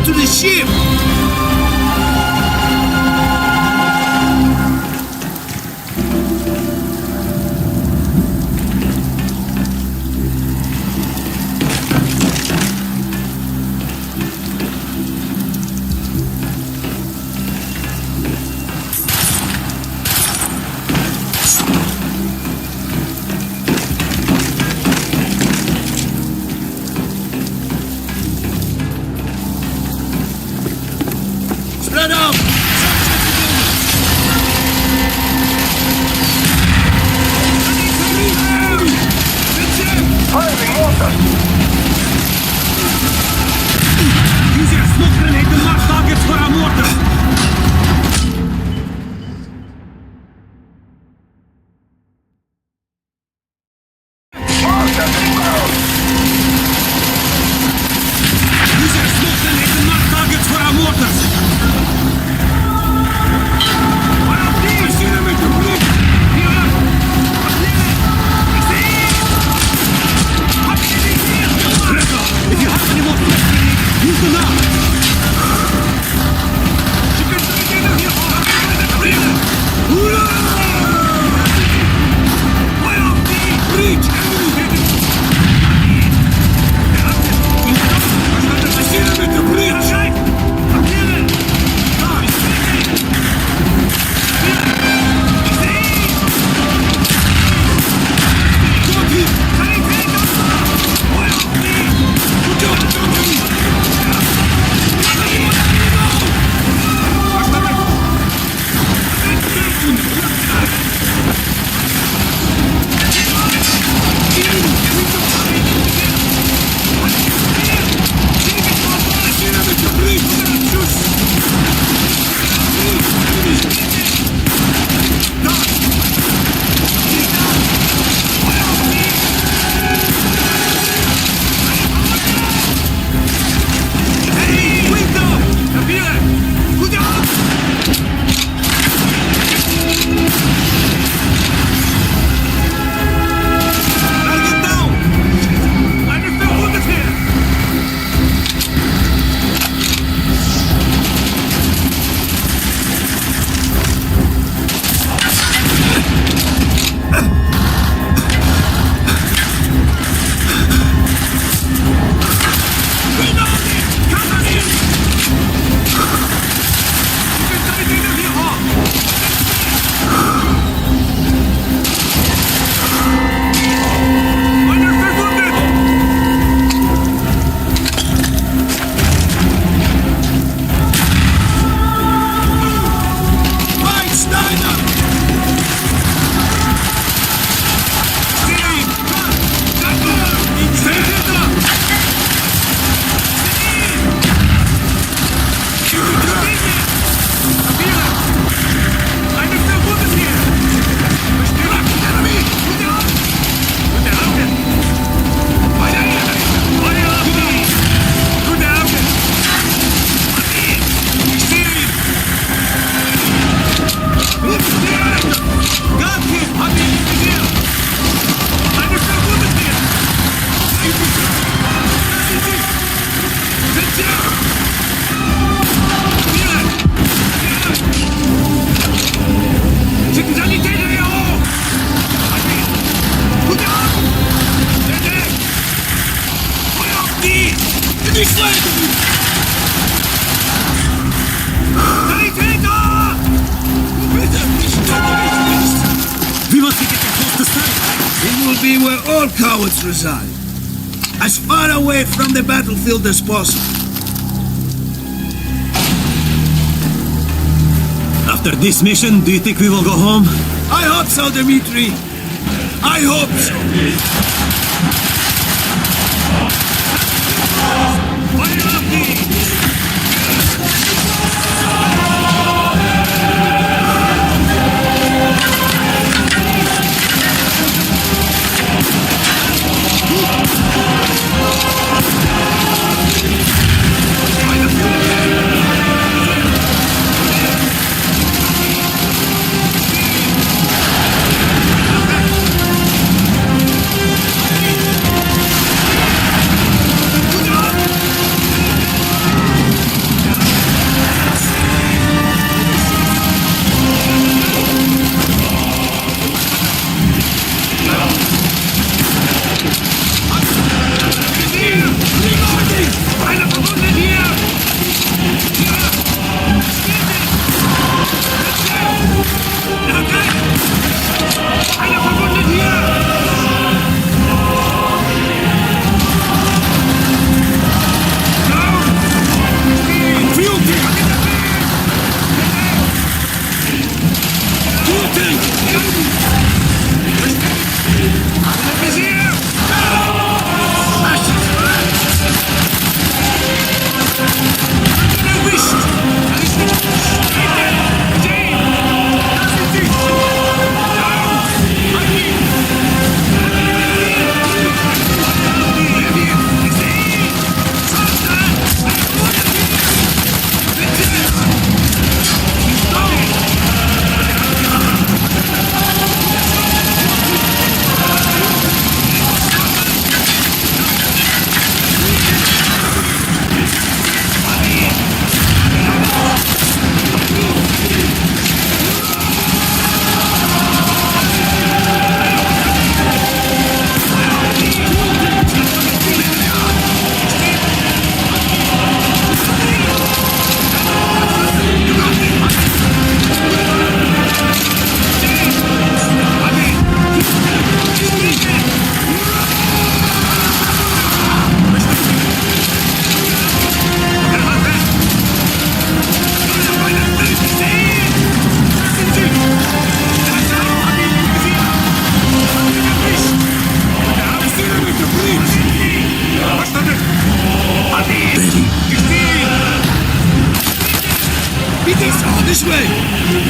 to the ship! Spread out! Firing mortar! Use your smoke grenade to mark targets for our mortar! Mortar inbound! Use your smoke grenade to mark targets for our mortars! If you have any more smoke grenades, use them now! Be where all cowards reside. As far away from the battlefield as possible. After this mission, do you think we will go home? I hope so, Dmitri. I hope so.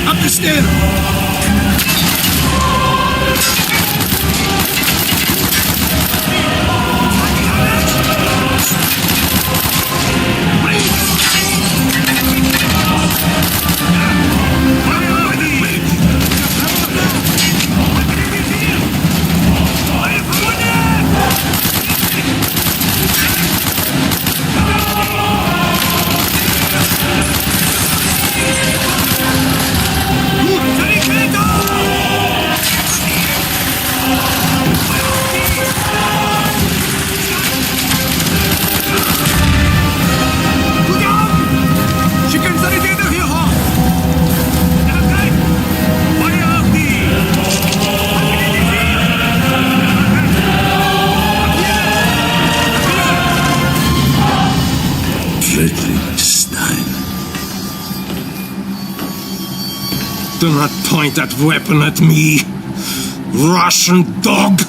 Up the stairs! Friedrich Stein. Do not point that weapon at me, Russian dog!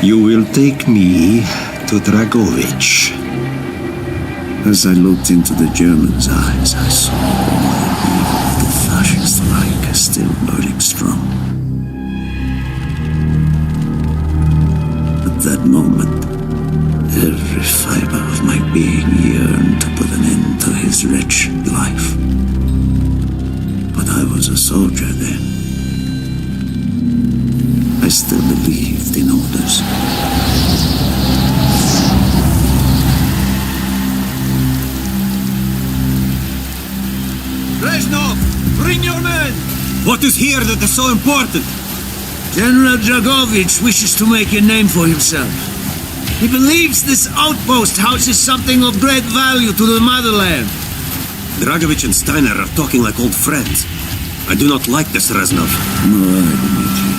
You will take me to Dragovich. As I looked into the German's eyes, I saw the fascist Reich still burning strong. At that moment, every fiber of my being yearned to put an end to his wretched life. But I was a soldier then. I still believed in orders. Reznov, bring your men! What is here that is so important? General Dragovich wishes to make a name for himself. He believes this outpost houses something of great value to the motherland. Dragovich and Steiner are talking like old friends. I do not like this, Reznov. No, Dmitri.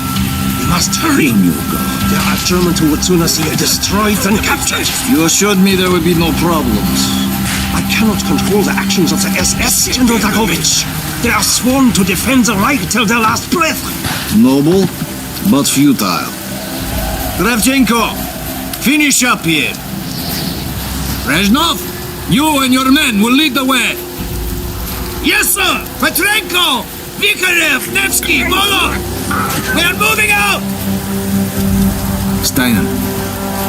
We must hurry. In you go. There are Germans who would sooner see you destroyed than captured. You assured me there would be no problems. I cannot control the actions of the SS, General Dragovich. They are sworn to defend the Reich till their last breath. Noble, but futile. Kravchenko, finish up here. Reznov, you and your men will lead the way. Yes, sir! Petrenko! Vikarev! Nevsky! Volok! We are moving out! Steiner,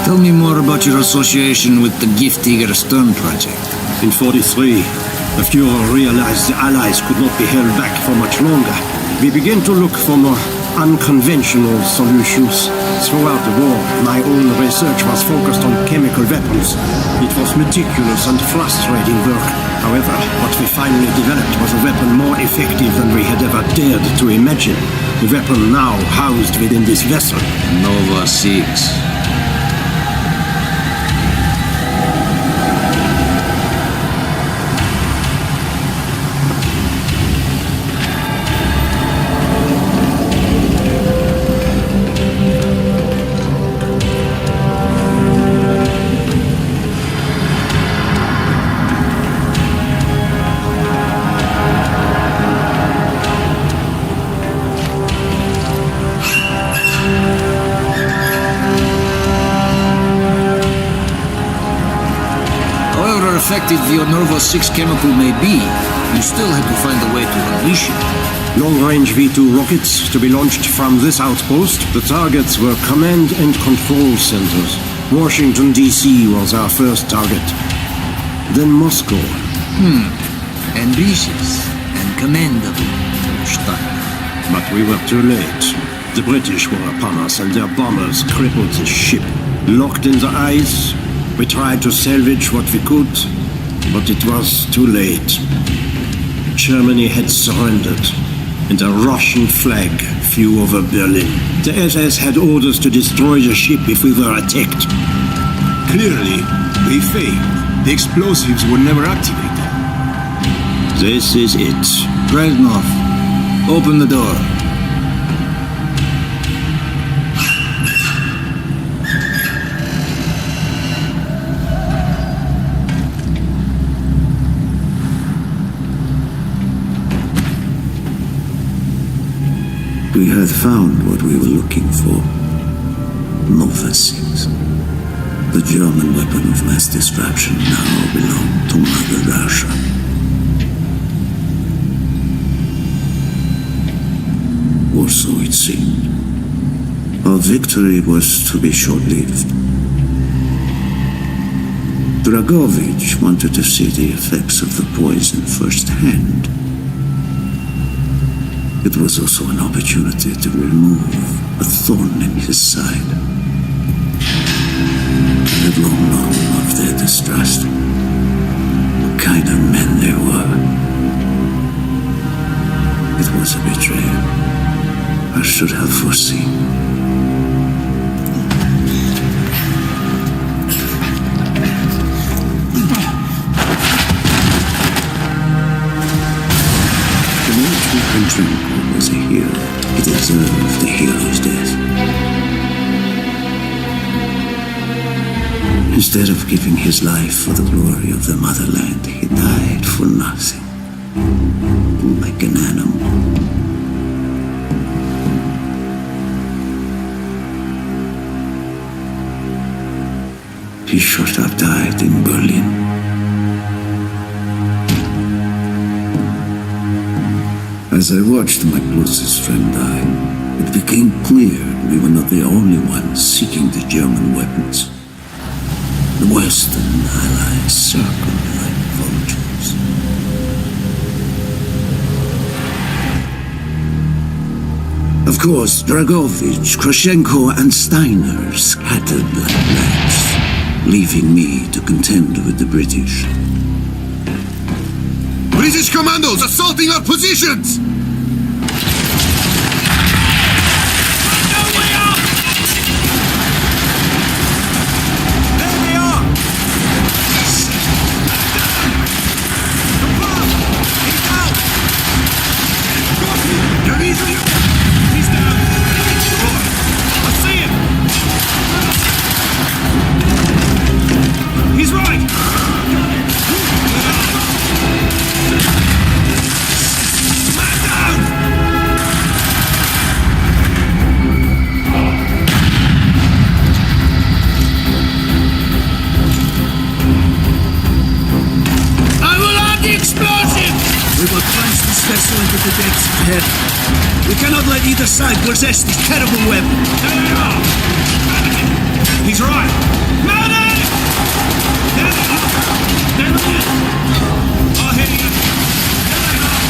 tell me more about your association with the Giftiger Stern project. In 43, the Fuhrer realized the Allies could not be held back for much longer. We began to look for more unconventional solutions. Throughout the war, my own research was focused on chemical weapons. It was meticulous and frustrating work. However, what we finally developed was a weapon more effective than we had ever dared to imagine. The weapon now housed within this vessel. Nova 6. Effective your Nova 6 chemical may be, you still have to find a way to unleash it. Long-range V2 rockets to be launched from this outpost. The targets were command and control centers. Washington, D.C. was our first target. Then Moscow. Ambitious and commendable, Steiner. But we were too late. The British were upon us and their bombers crippled the ship. Locked in the ice, we tried to salvage what we could, but it was too late. Germany had surrendered, and a Russian flag flew over Berlin. The SS had orders to destroy the ship if we were attacked. Clearly, they failed. The explosives were never activated. This is it. Reznov, open the door. We had found what we were looking for. Nova 6. The German weapon of mass destruction now belonged to Mother Russia. Or so it seemed. Our victory was to be short-lived. Dragovich wanted to see the effects of the poison firsthand. It was also an opportunity to remove a thorn in his side. I had long known of their distrust, what kind of men they were. It was a betrayal I should have foreseen. The military Konchenko was a hero. He deserved the hero's death. Instead of giving his life for the glory of the motherland, he died for nothing, like an animal. He should have died in Berlin. As I watched my closest friend die, it became clear we were not the only ones seeking the German weapons. The Western Allies circled like vultures. Of course, Dragovich, Krashenko, and Steiner scattered like rats, leaving me to contend with the British. British commandos assaulting our positions! We cannot let either side possess this terrible weapon. There they are! He's right! Medic! There they are! There it is! I'll hit you! There they are!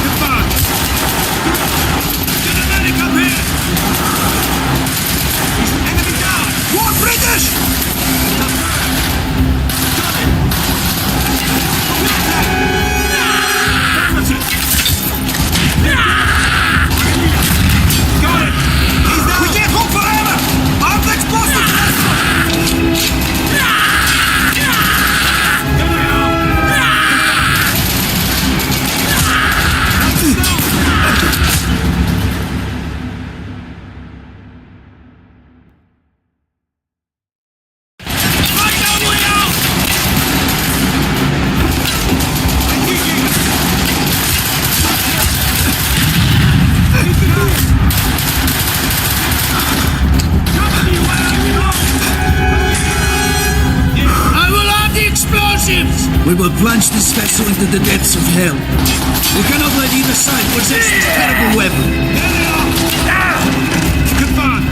Goodbye! Get a medic up here! He's enemy down! More British! We can't hold forever! Armed explosives! We will plunge this vessel into the depths of hell. We cannot let either side possess this terrible weapon. There they are! Goodbye!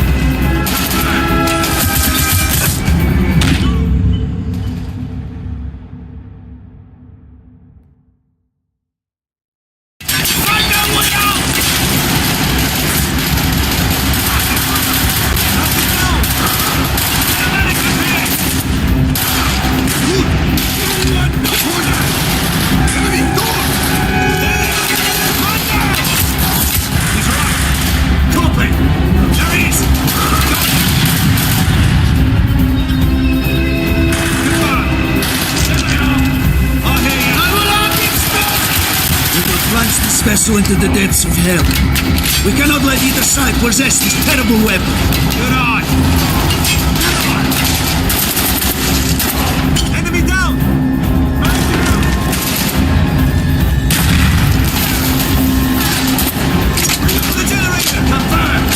Vessel into the depths of hell. We cannot let either side possess this terrible weapon. Good eye! Enemy down! The generator! Confirmed!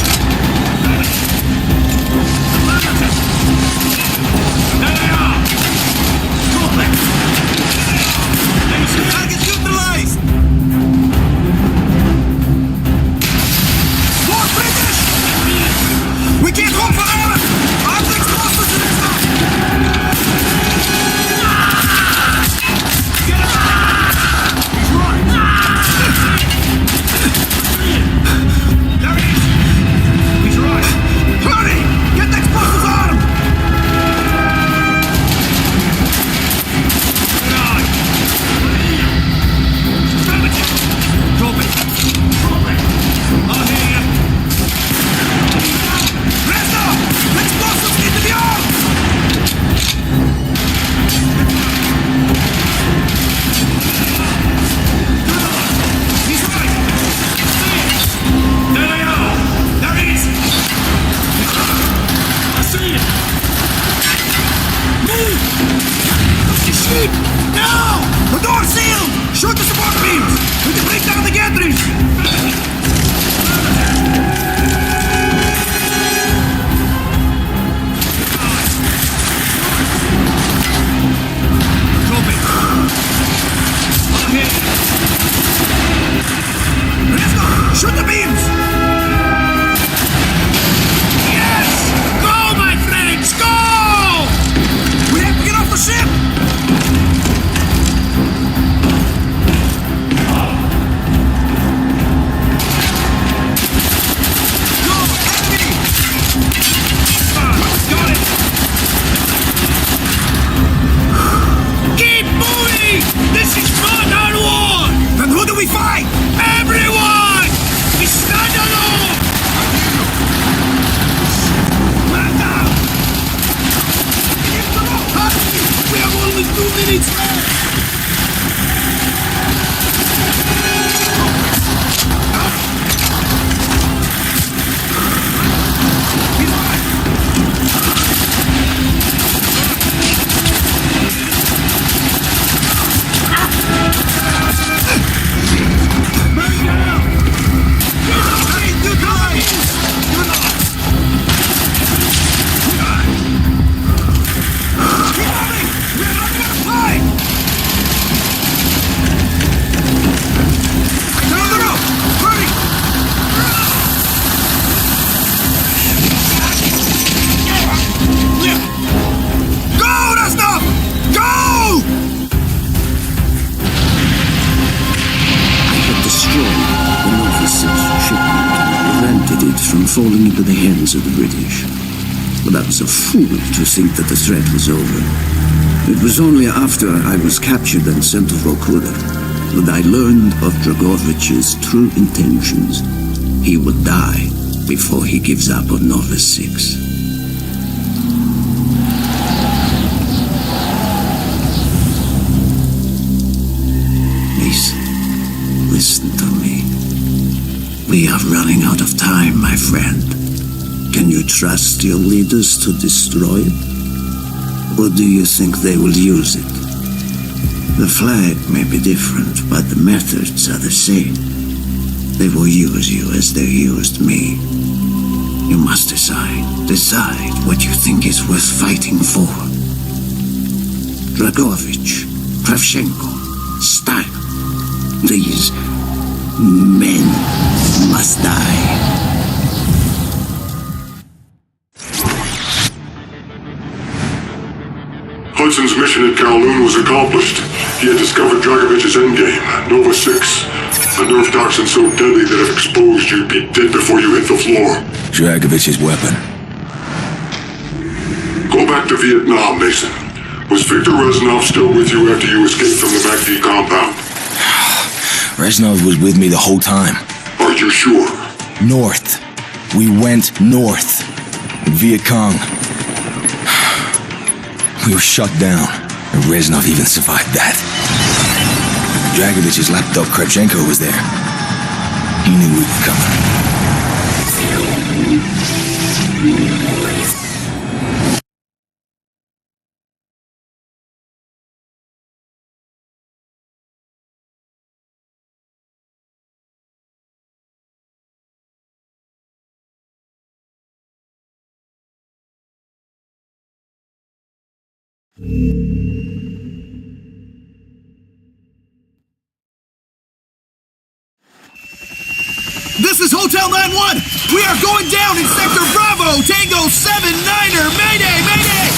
Keep! Now! The door's sealed! Shoot the support beams! We can break down the gantries! Shoot the beams! Yes! Go, my friends, go! We have to get off the ship! Go, enemy! Got it! Keep moving! This is not our war! Then who do we fight? Everyone! We stand alone! Man down! We have only 2 minutes left! Falling into the hands of the British. But I was a fool to think that the threat was over. It was only after I was captured and sent to Vorkuta that I learned of Dragovich's true intentions. He would die before he gives up on Nova 6. Listen to me. We are running out of time, my friend. Can you trust your leaders to destroy it? Or do you think they will use it? The flag may be different, but the methods are the same. They will use you as they used me. You must decide. Decide what you think is worth fighting for. Dragovich, Kravchenko, Stein. These men must die. Hudson's mission at Kowloon was accomplished. He had discovered Dragovich's endgame, Nova 6. A nerve toxin so deadly that if exposed, you'd be dead before you hit the floor. Dragovich's weapon. Go back to Vietnam, Mason. Was Victor Reznov still with you after you escaped from the MACV compound? Reznov was with me the whole time. Are you sure? North. We went north. Viet Cong. We were shut down, and Reznov even survived that. Dragovich's lapdog Kravchenko was there. He knew we were coming. This is Hotel 9-1! We are going down in Sector Bravo! Tango 7-9er! Mayday! Mayday!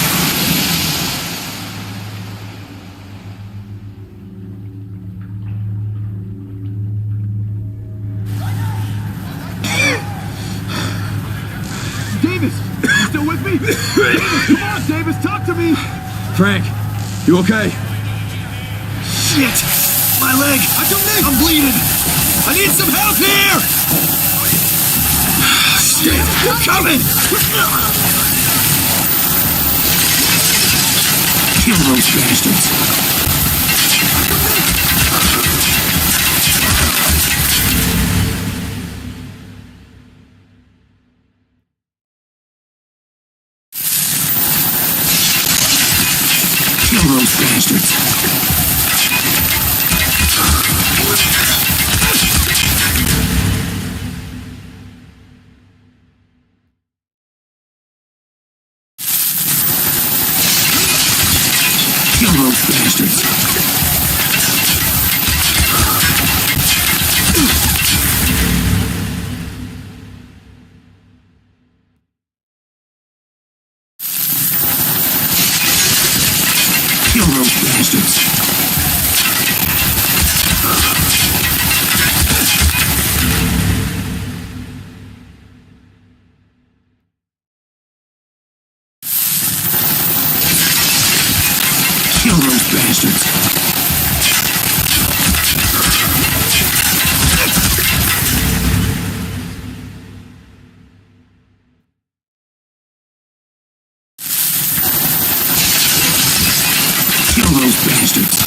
Davis! You still with me? Davis, come on, Davis, talk to me! Frank, you okay? Shit! My leg! I'm bleeding! I need some help here! Shit! They're coming! Kill those bastards! Kill those bastards. Kill those bastards. Kill those bastards. Kill those bastards. Kill those bastards.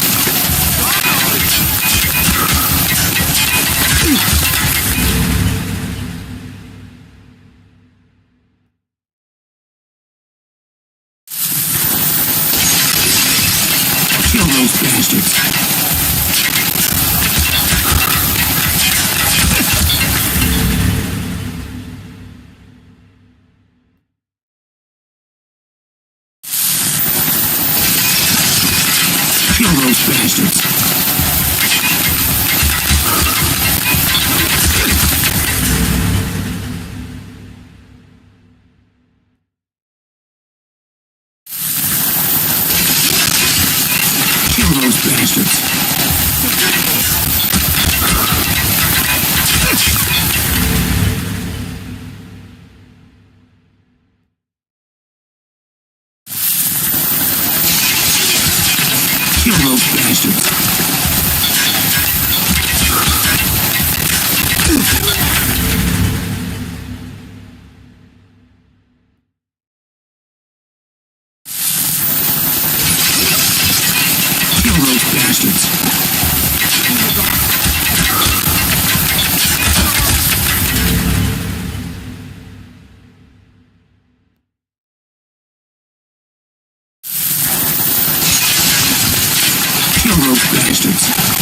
Kill those bastards. Kill those bastards. Kill those bastards. Kill those bastards. Kill those bastards. Kill those bastards.